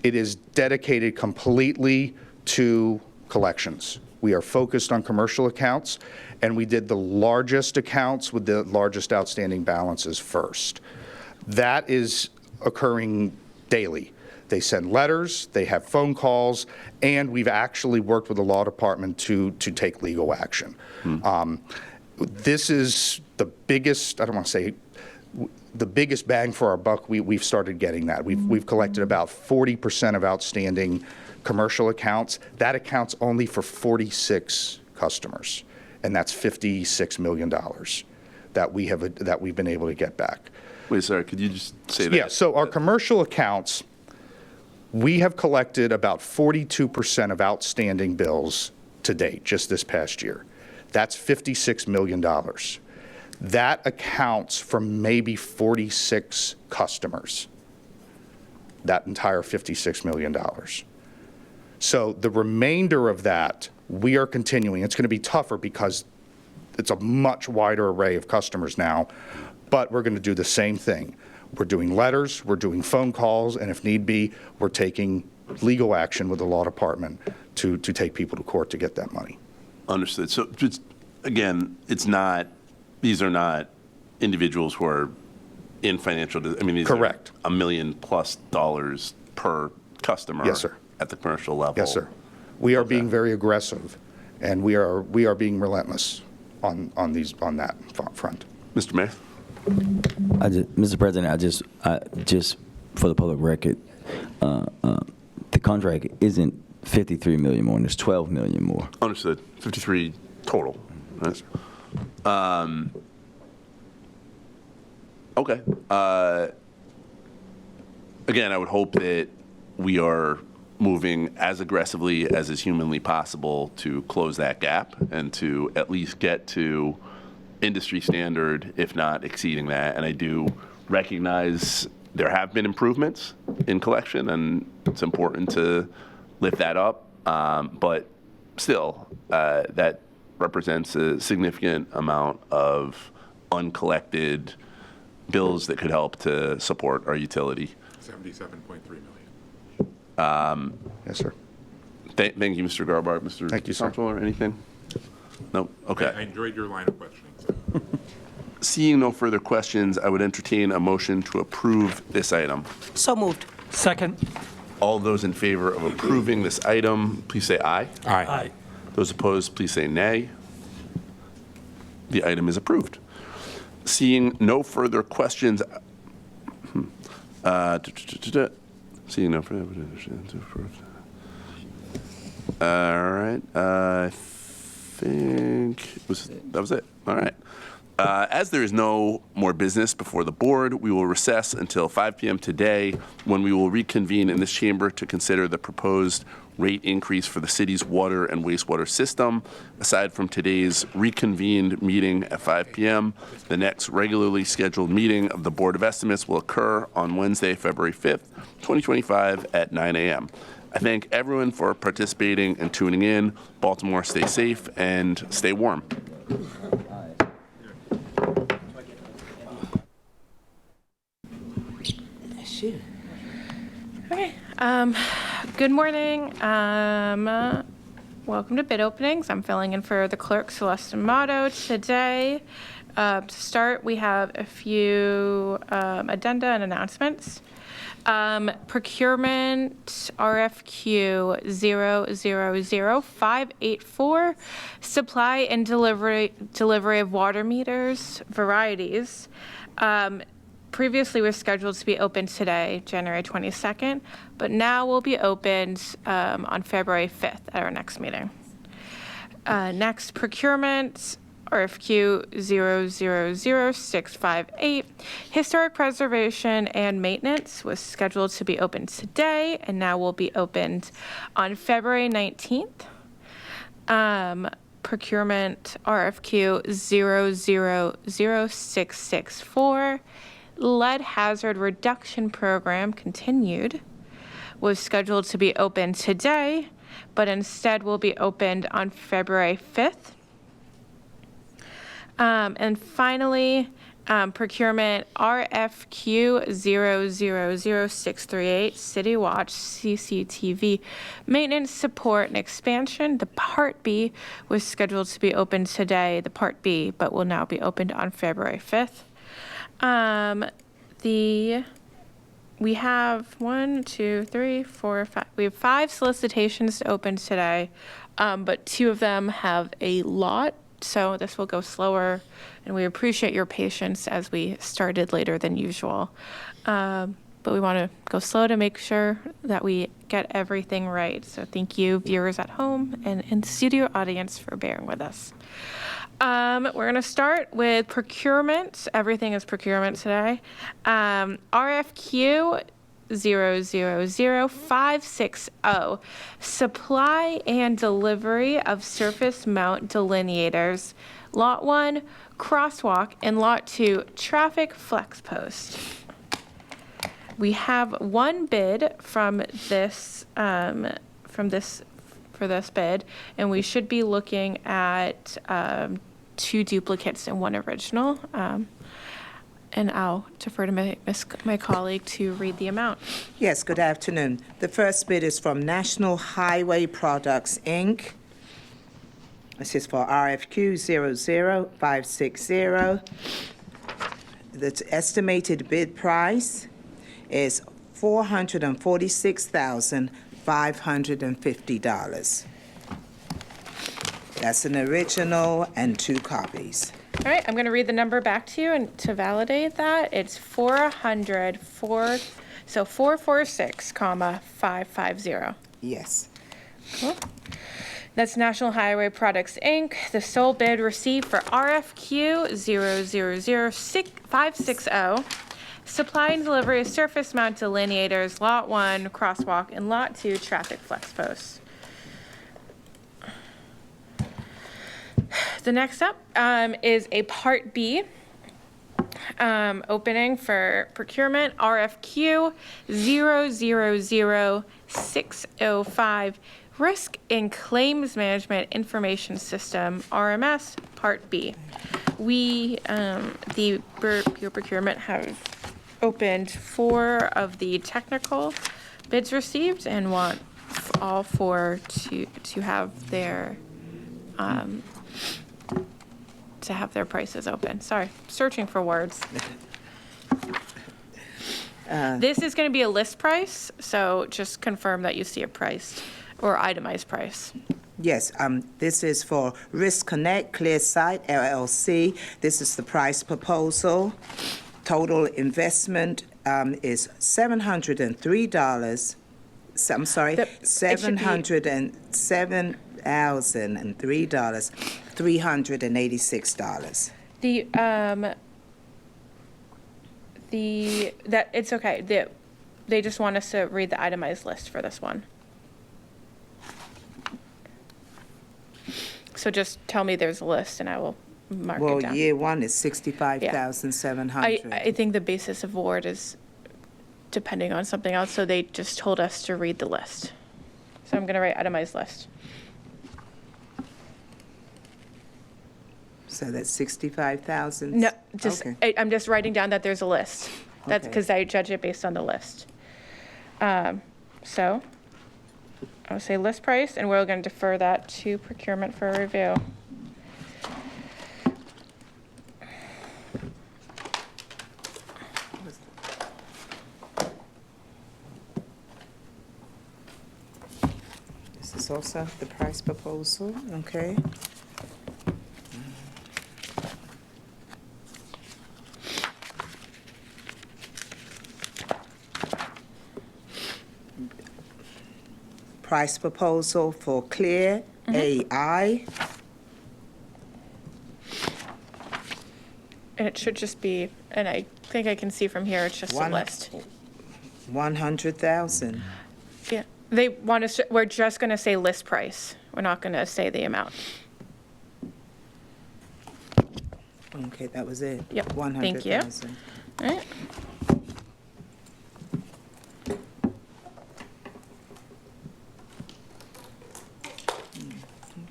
It is dedicated completely to collections. We are focused on commercial accounts, and we did the largest accounts with the largest outstanding balances first. That is occurring daily. They send letters, they have phone calls, and we've actually worked with the law department to take legal action. This is the biggest, I don't want to say, the biggest bang for our buck. We've started getting that. We've collected about 40% of outstanding commercial accounts. That accounts only for 46 customers, and that's $56 million that we've been able to get back. Wait, sorry, could you just say that? Yeah, so our commercial accounts, we have collected about 42% of outstanding bills to date, just this past year. That's $56 million. That accounts for maybe 46 customers, that entire $56 million. So the remainder of that, we are continuing. It's going to be tougher because it's a much wider array of customers now, but we're going to do the same thing. We're doing letters, we're doing phone calls, and if need be, we're taking legal action with the law department to take people to court to get that money. Understood. So just, again, these are not individuals who are in financial, these Correct. are $1 million+ per customer. Yes, sir. At the commercial level. Yes, sir. We are being very aggressive, and we are being relentless on that front. Mr. Mayor? Mr. President, I just for the public record, the contract isn't 53 million more, and it's 12 million more. Understood. 53 total. Right? Okay. Again, I would hope that we are moving as aggressively as is humanly possible to close that gap and to at least get to industry standard, if not exceeding that. And I do recognize there have been improvements in collection, and it's important to lift that up. But still, that represents a significant amount of uncollected bills that could help to support our utility. 77.3 million. Yes, sir. Thank you, Mr. Garbart. Mr. Thank you, sir. Comptroller, anything? No? Okay. I enjoyed your line of questioning. So. Seeing no further questions, I would entertain a motion to approve this item. So moved. Second. All those in favor of approving this item, please say aye. Aye. Those opposed, please say nay. The item is approved. Seeing no further questions, seeing no further, all right, I think that was it. All right. As there is no more business before the board, we will recess until 5 p.m. today, when we will reconvene in this chamber to consider the proposed rate increase for the city's water and wastewater system. Aside from today's reconvened meeting at 5 p.m., the next regularly scheduled meeting of the Board of Estimates will occur on Wednesday, February 5th, 2025 at 9 a.m. I thank everyone for participating and tuning in. Baltimore, stay safe and stay warm. Shoot. Okay. Good morning. Welcome to Bid Openings. I'm filling in for the clerk, Celeste Amato, today. To start, we have a few addenda and announcements. Procurement RFQ 000584, supply and delivery of water meters, varieties. Previously was scheduled to be open today, January 22nd, but now will be opened on February 5th at our next meeting. Next, procurement, RFQ 000658. Historic preservation and maintenance was scheduled to be opened today and now will be opened on February 19th. Procurement RFQ 000664. Lead hazard reduction program continued was scheduled to be opened today, but instead will be opened on February 5th. And finally, procurement RFQ 000638, City Watch CCTV maintenance, support, and expansion. The Part B was scheduled to be opened today, the Part B, but will now be opened on February 5th. We have 1, 2, 3, 4, 5. We have 5 solicitations to open today, but 2 of them have a lot, so this will go slower, and we appreciate your patience as we started later than usual. But we want to go slow to make sure that we get everything right. So thank you, viewers at home and in the studio audience, for bearing with us. We're going to start with procurement. Everything is procurement today. RFQ 000560, supply and delivery of surface mount delineators. Lot 1, crosswalk, and Lot 2, traffic flex post. We have one bid for this bid, and we should be looking at 2 duplicates and 1 original. And I'll defer to my colleague to read the amount. Yes, good afternoon. The first bid is from National Highway Products, Inc. This is for RFQ 00560. The estimated bid price is $446,550. That's an original and 2 copies. All right, I'm going to read the number back to you, and to validate that, it's 446,550. Yes. Cool. That's National Highway Products, Inc. The sole bid received for RFQ 000560, supply and delivery of surface mount delineators, Lot 1, crosswalk, and Lot 2, traffic flex posts. The next up is a Part B opening for procurement, RFQ 000605, Risk and Claims Management Information System, RMS, Part B. We, the Bureau Procurement, have opened 4 of the technical bids received and want all 4 to have their prices open. Sorry, searching for words. This is going to be a list price, so just confirm that you see a price or itemized price. Yes, this is for Risk Connect Clearside LLC. This is the price proposal. Total investment is $703. I'm sorry, $707,003, $386. It's okay. They just want us to read the itemized list for this one. So just tell me there's a list and I will mark it down. Well, year 1 is $65,700. I think the basis of award is depending on something else, so they just told us to read the list. So I'm going to write itemized list. So that's 65,000? No, just Okay. I'm just writing down that there's a list. That's Okay. because I judge it based on the list. So I'll say list price, and we're going to defer that to procurement for review. This is also the price proposal, okay? Price proposal for Clear AI And it should just be, and I think I can see from here, it's just a One- list. 100,000. Yeah, they want us, we're just going to say list price. We're not going to say the amount. Okay, that was it? Yep, thank you. 100,000. All right.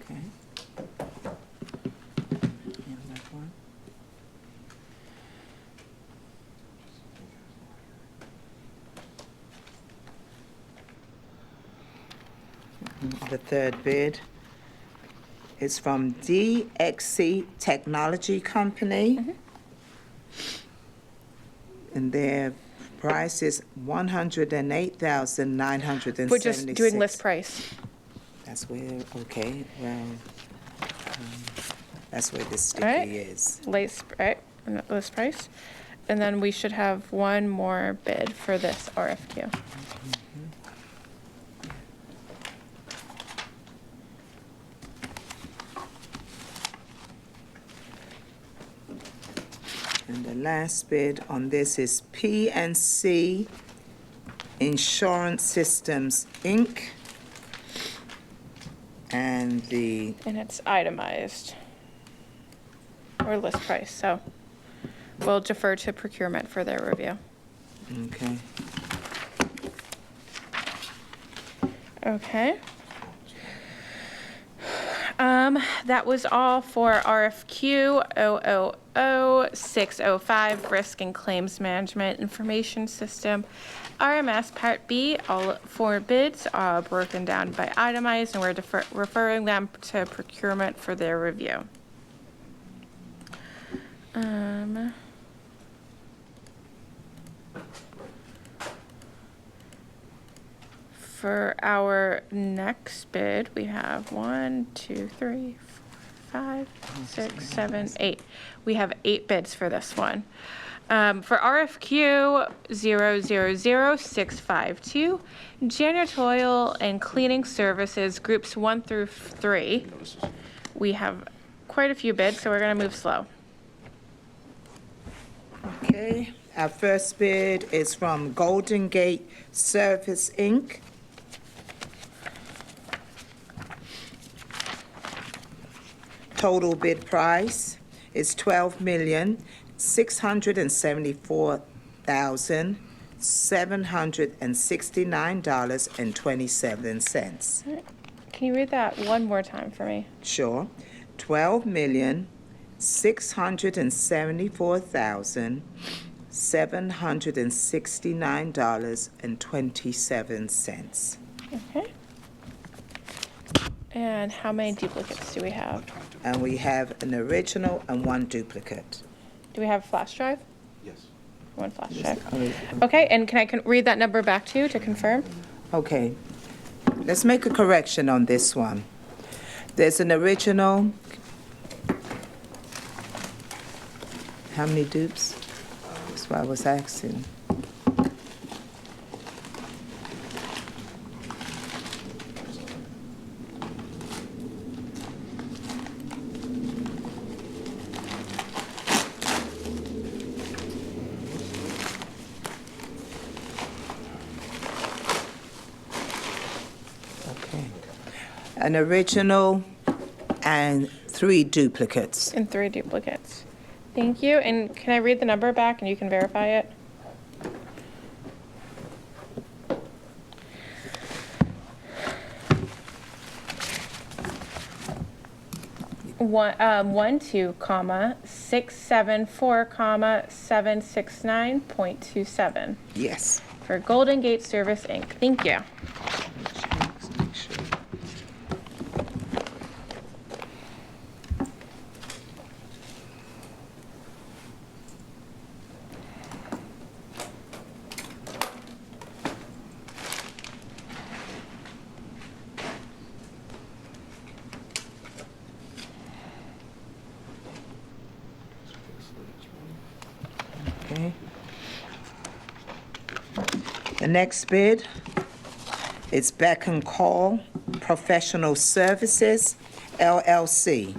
Okay. And that one. The third bid is from DXC Technology Company. And their price is $108,976. We're just doing list price. That's where, okay, well, that's where the All right. sticky is. List, right, list price. And then we should have one more bid for this RFQ. And the last bid on this is PNC Insurance Systems, Inc. And the, And it's itemized. Or list price, so we'll defer to procurement for their review. okay, Okay. That was all for RFQ 000-605, Risk and Claims Management Information System. RMS Part B, all four bids are broken down by itemized, and we're referring them to procurement for their review. For our next bid, we have 1, 2, 3, 4, 5, 6, 7, 8. We have 8 bids for this one. For RFQ 000-652, janitorial and cleaning services, groups 1 through 3. We have quite a few bids, so we're going to move slow. okay. Our first bid is from Golden Gate Service, Inc. Total bid price is $12,674,769.27. Can you read that one more time for me? Sure. $12,674,769.27. Okay. And how many duplicates do we have? And we have an original and one duplicate. Do we have a flash drive? Yes. One flash drive. Okay, and can I read that number back to you to confirm? Okay. Let's make a correction on this one. There's an original. How many dupes? That's what I was asking. Okay. An original and 3 duplicates. And 3 duplicates. Thank you. And can I read the number back and you can verify it? One, 2, comma, 674, comma, 769.27 Yes. for Golden Gate Service, Inc. Thank you. Make sure. Okay. The next bid is Beck and Call Professional Services, LLC.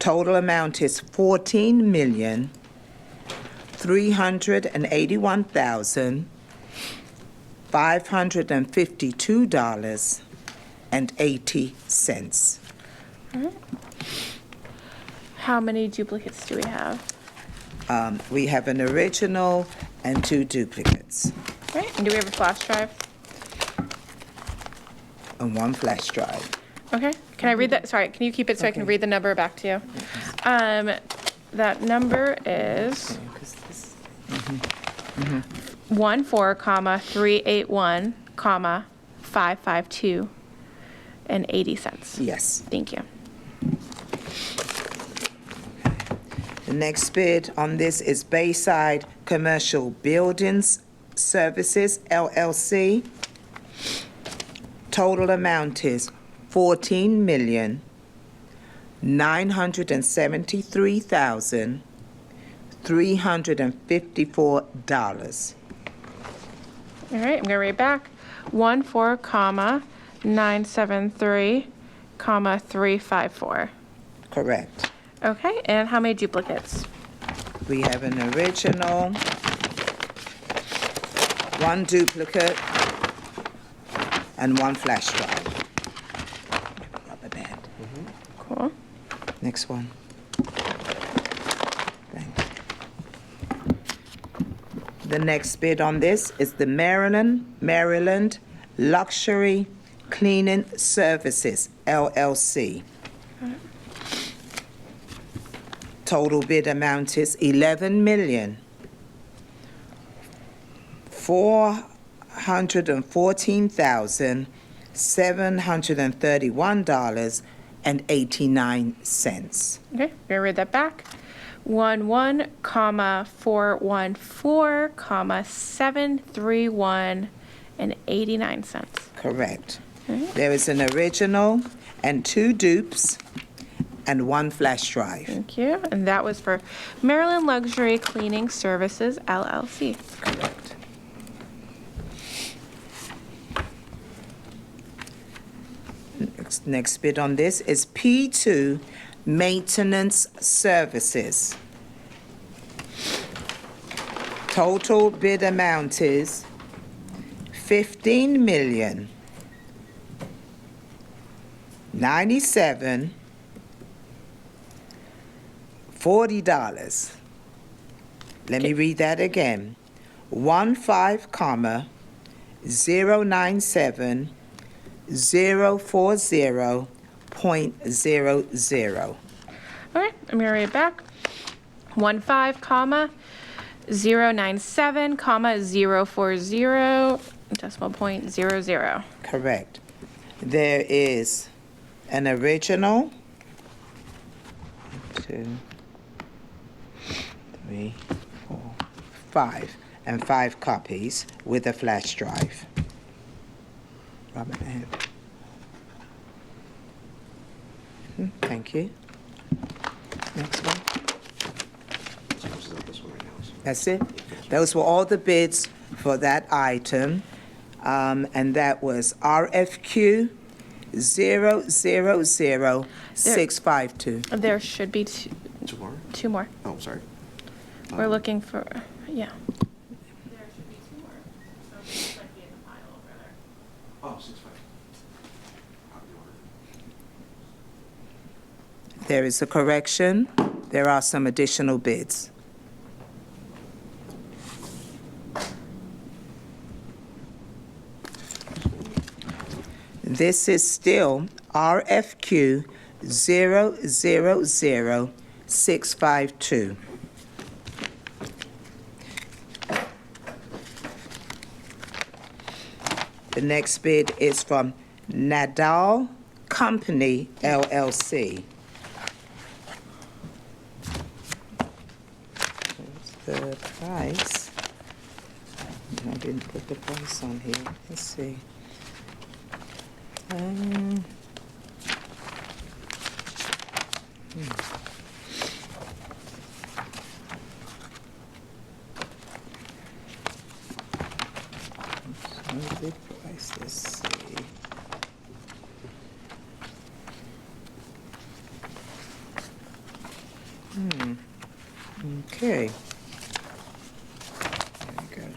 Total amount is $14,381,552.80. How many duplicates do we have? We have an original and 2 duplicates All right, and do we have a flash drive? and 1 flash drive. Okay, can I read that? Sorry, can you keep it so I can read the number back to you? That number is 14,381,552.80. Yes. Thank you. The next bid on this is Bayside Commercial Buildings Services, LLC. Total amount is $14,973,354. All right, I'm gonna read back. 14,973,354. Correct. Okay, and how many duplicates? We have an original, 1 duplicate, and 1 flash drive. Rubber band. Cool. Next one. Thanks. The next bid on this is the Maryland Luxury Cleaning Services, LLC. Total bid amount is $11,414,731.89. Okay, gonna read that back. 11,414,731.89. Correct. There is an original and 2 dupes and 1 flash drive. Thank you. And that was for Maryland Luxury Cleaning Services, LLC. Correct. Next bid on this is P2 Maintenance Services. Total bid amount is $15,097,040. Let me read that again. 15,040.00. All right, I'm gonna read it back. 15,097,040, decimal point 00. Correct. There is an original, 2, 3, 4, 5, and 5 copies with a flash drive. Rubber band. Thank you. Next one. That's it. Those were all the bids for that item, and that was RFQ 000652. There should be two more. Oh, sorry. We're looking for, yeah. Oh, 6.5. There is a correction. There are some additional bids. This is still RFQ 000652. The next bid is from Nadal Company, LLC. The price, I didn't put the price on here. Let's see. No big price, let's see. Okay. Very good.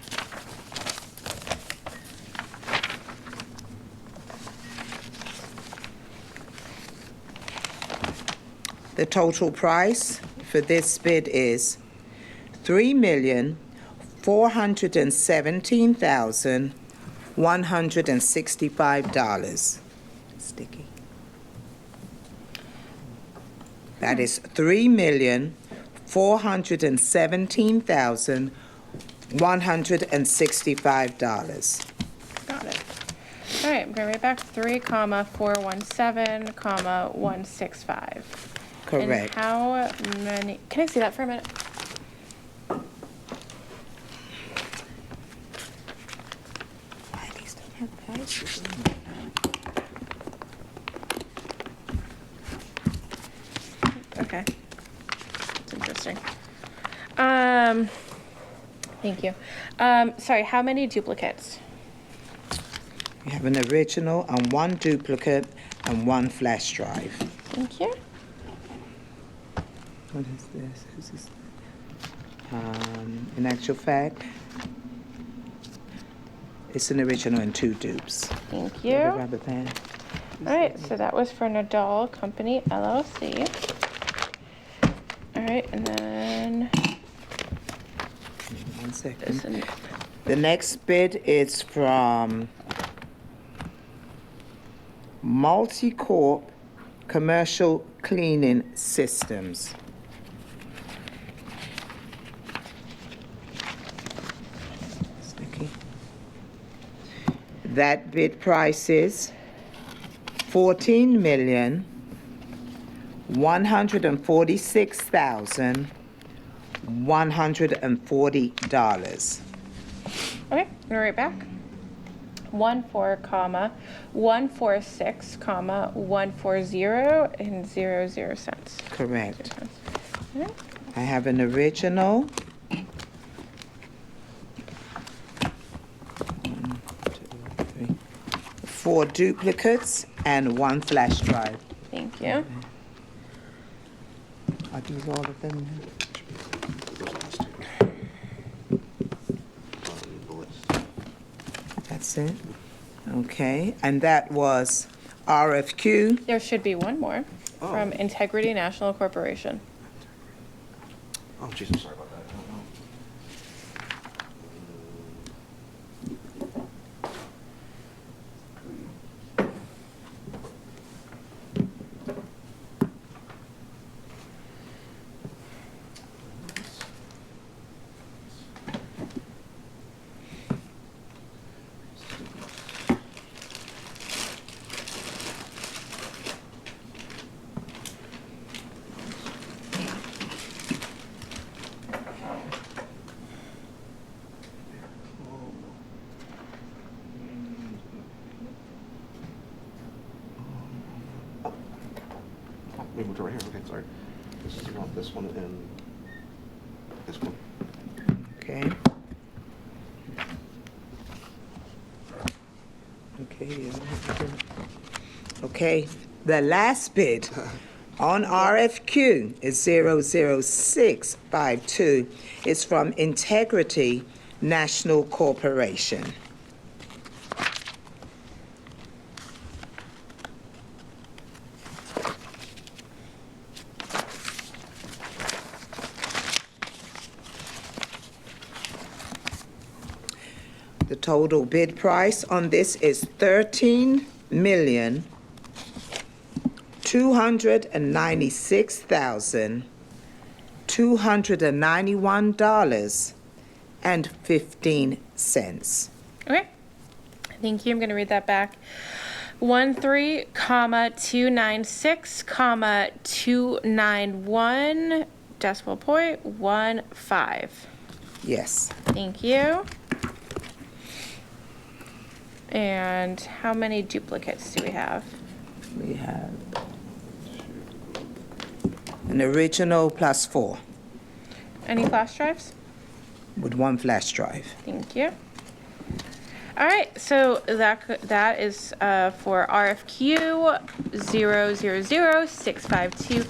The total price for this bid is $3,417,165. Sticky. That is $3,417,165. Got it. All right, I'm going to read back 3,417,165. Correct. And how many, can I see that for a minute? Why these don't have prices? Okay. That's interesting. Thank you. Sorry, how many duplicates? We have an original and one duplicate and one flash drive. Thank you. What is this? Who's this? In actual fact, it's an original and two dupes. Thank You have a you. rubber band? All right, so that was for Nadal Company LLC. All right, and then 1 this second. and The next bid is from Multicorp Commercial Cleaning Systems. Sticky. That bid price is $14,146,140. okay, I'm gonna write back. 14,146, 140 and 00 cents. Correct. All right. I have an original. 1, 2, 3. 4 duplicates and 1 flash drive. Thank you. Are these all of them? That's it? Okay, and that was RFQ. There should be one more from Integrity National Corporation. Oh, Jesus, sorry about that. We moved it right here. Okay, sorry. This is not this one and this one. Okay. Okay. Okay, the last bid on RFQ is 00652. It's from Integrity National Corporation. The total bid price on this is $13,296,291.15. Okay. Thank you. I'm going to read that back. 13,296, 291 decimal point 15. Yes. Thank you. And how many duplicates do we have? We have an original plus 4 Any flash drives? with 1 flash drive. Thank you. All right, so that is for RFQ 000652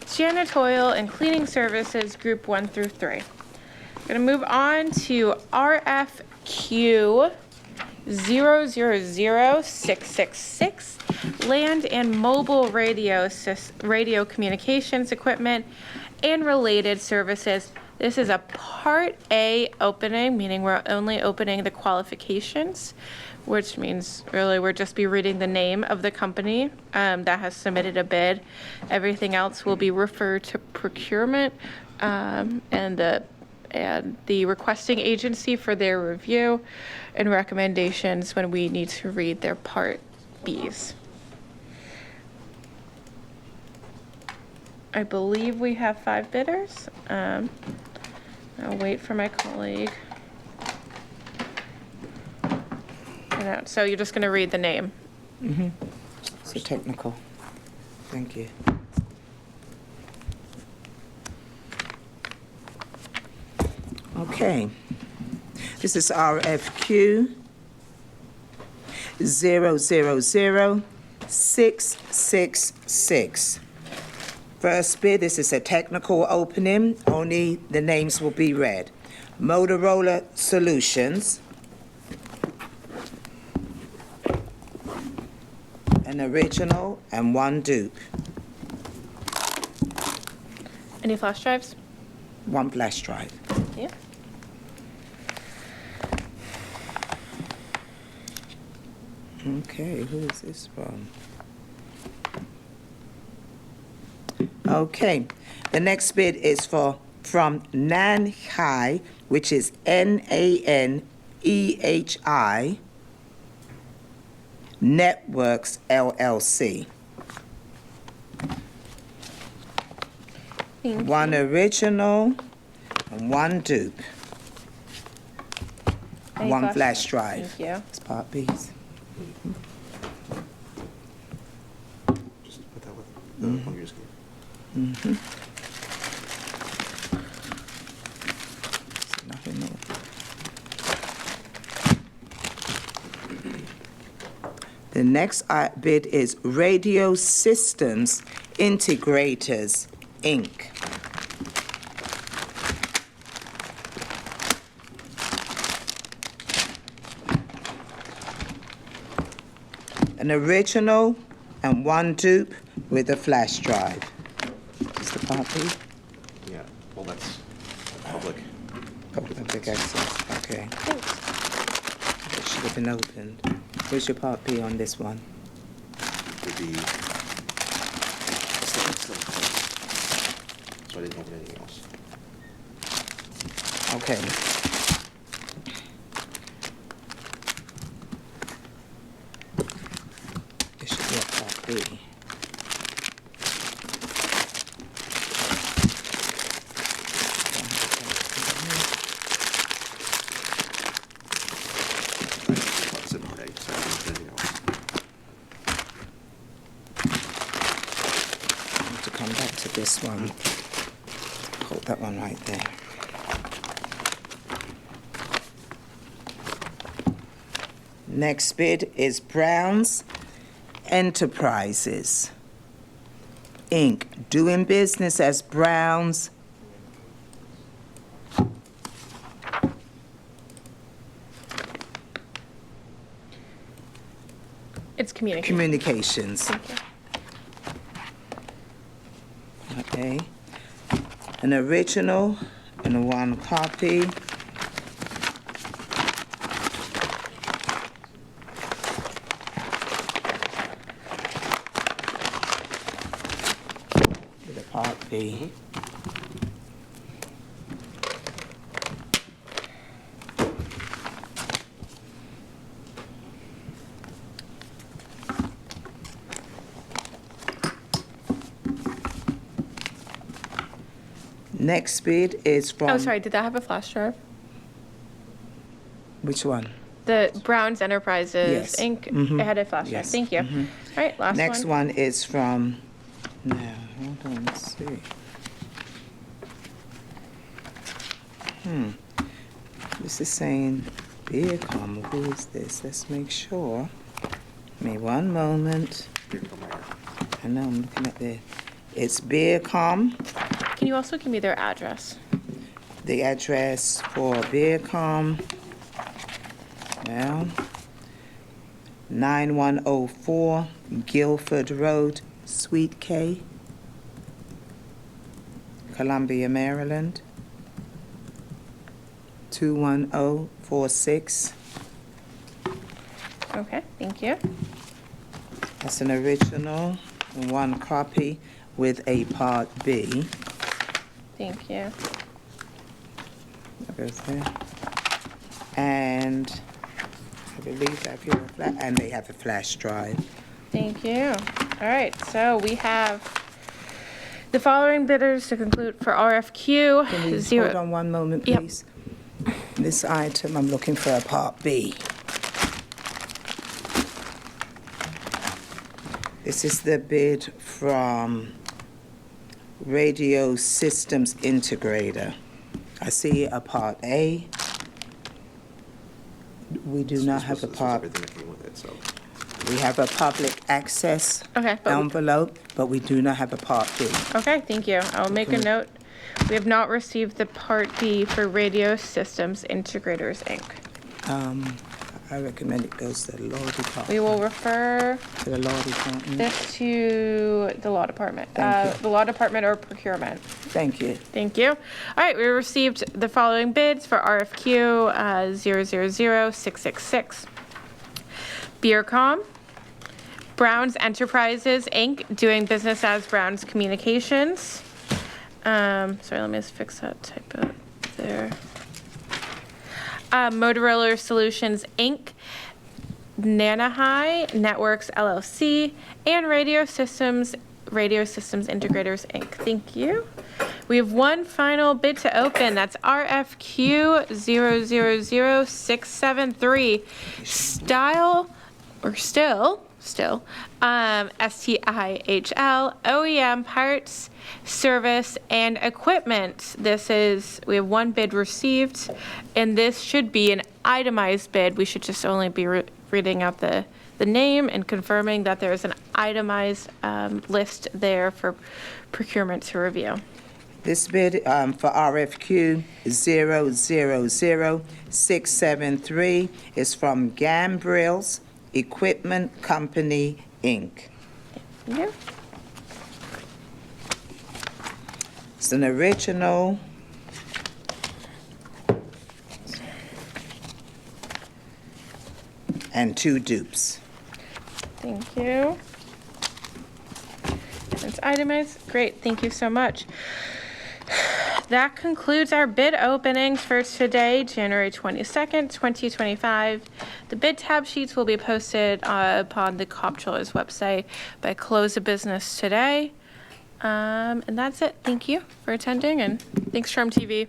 Janitorial and cleaning services, group 1 through 3. We're going to move on to RFQ 000666, land and mobile radio communications equipment and related services. This is a Part A opening, meaning we're only opening the qualifications, which means really we're just be reading the name of the company that has submitted a bid. Everything else will be referred to procurement and the requesting agency for their review and recommendations when we need to read their Part Bs. I believe we have 5 bidders. I'll wait for my colleague. So you're just going to read the name. So technical. Thank you. Okay. This is RFQ 000666. First bid, this is a technical opening. Only the names will be read. Motorola Solutions. An original and 1 dupe. Any flash drives? 1 flash drive. Yeah. Okay, who is this from? Okay, the next bid is from Nanhai, which is NANEHI Networks LLC. Thank 1 original and 1 dupe. Any 1 flash drive. Thank you. It's Part B's. Just put that with the one you just gave. Nothing more. The next bid is Radio Systems Integrators, Inc. An original and 1 dupe with a flash drive. Is the Part B? Yeah, well, that's public. Public access, okay. It should have been opened. Where's your Part B on this one? Would be. So I didn't open anything else. Okay. There should be a Part B. It's in Part A, so I didn't open anything else. I need to come back to this one. Hold that one right there. Next bid is Brown's Enterprises, Inc., doing business as Brown's. It's communication. Communications. Thank you. Okay. An original and 1 copy. With a Part B. Next bid is from. Oh, sorry, did that have a flash drive? Which one? The Browns Enterprises, Yes. Inc. Mhm. It had a flash drive. Yes. Thank you. All right, last Next one. one is from. No, hold on, let's see. This is saying Viacom. Who is this? Let's make sure. Give me 1 moment. I know I'm looking at the It's Beercom. Can you also give me their address? The address for Beercom, well, 9104 Guilford Road, Suite K, Columbia, Maryland, 21046. Okay, thank you. That's an original, one copy with a Part B. Thank you. That goes there. And I believe that here, and they have a flash drive. Thank you. All right, so we have the following bidders to conclude for RFQ. Can we zero. hold on one moment, Yep. please? This item, I'm looking for a Part B. This is the bid from Radio Systems Integrator. I see a Part A. We do not have a Part. We have a public access Okay, but envelope, but we do not have a Part B. okay, thank you. I'll make a note. We have not received the Part B for Radio Systems Integrators, Inc. I recommend it goes to the law department. We will refer To the law department. this to the law department. Thank you. The law department or procurement. Thank you. Thank you. All right, we received the following bids for RFQ 000666. Beercom, Browns Enterprises, Inc., doing business as Browns Communications. Sorry, let me just fix that typo there. Motorola Solutions, Inc., Nanahigh Networks, LLC, and Radio Systems Integrators, Inc. Thank you. We have one final bid to open. That's RFQ 000673. Stihl, OEM parts, service, and equipment. We have one bid received, and this should be an itemized bid. We should just only be reading out the name and confirming that there is an itemized list there for procurement to review. This bid for RFQ 000673 is from Gambrill's Equipment Company, Inc. Yeah. It's an original. And 2 dupes. Thank you. It's itemized. Great, thank you so much. That concludes our bid openings for today, January 22nd, 2025. The bid tab sheets will be posted upon the Comptroller's website by close of business today. And that's it. Thank you for attending, and thanks, Trump TV.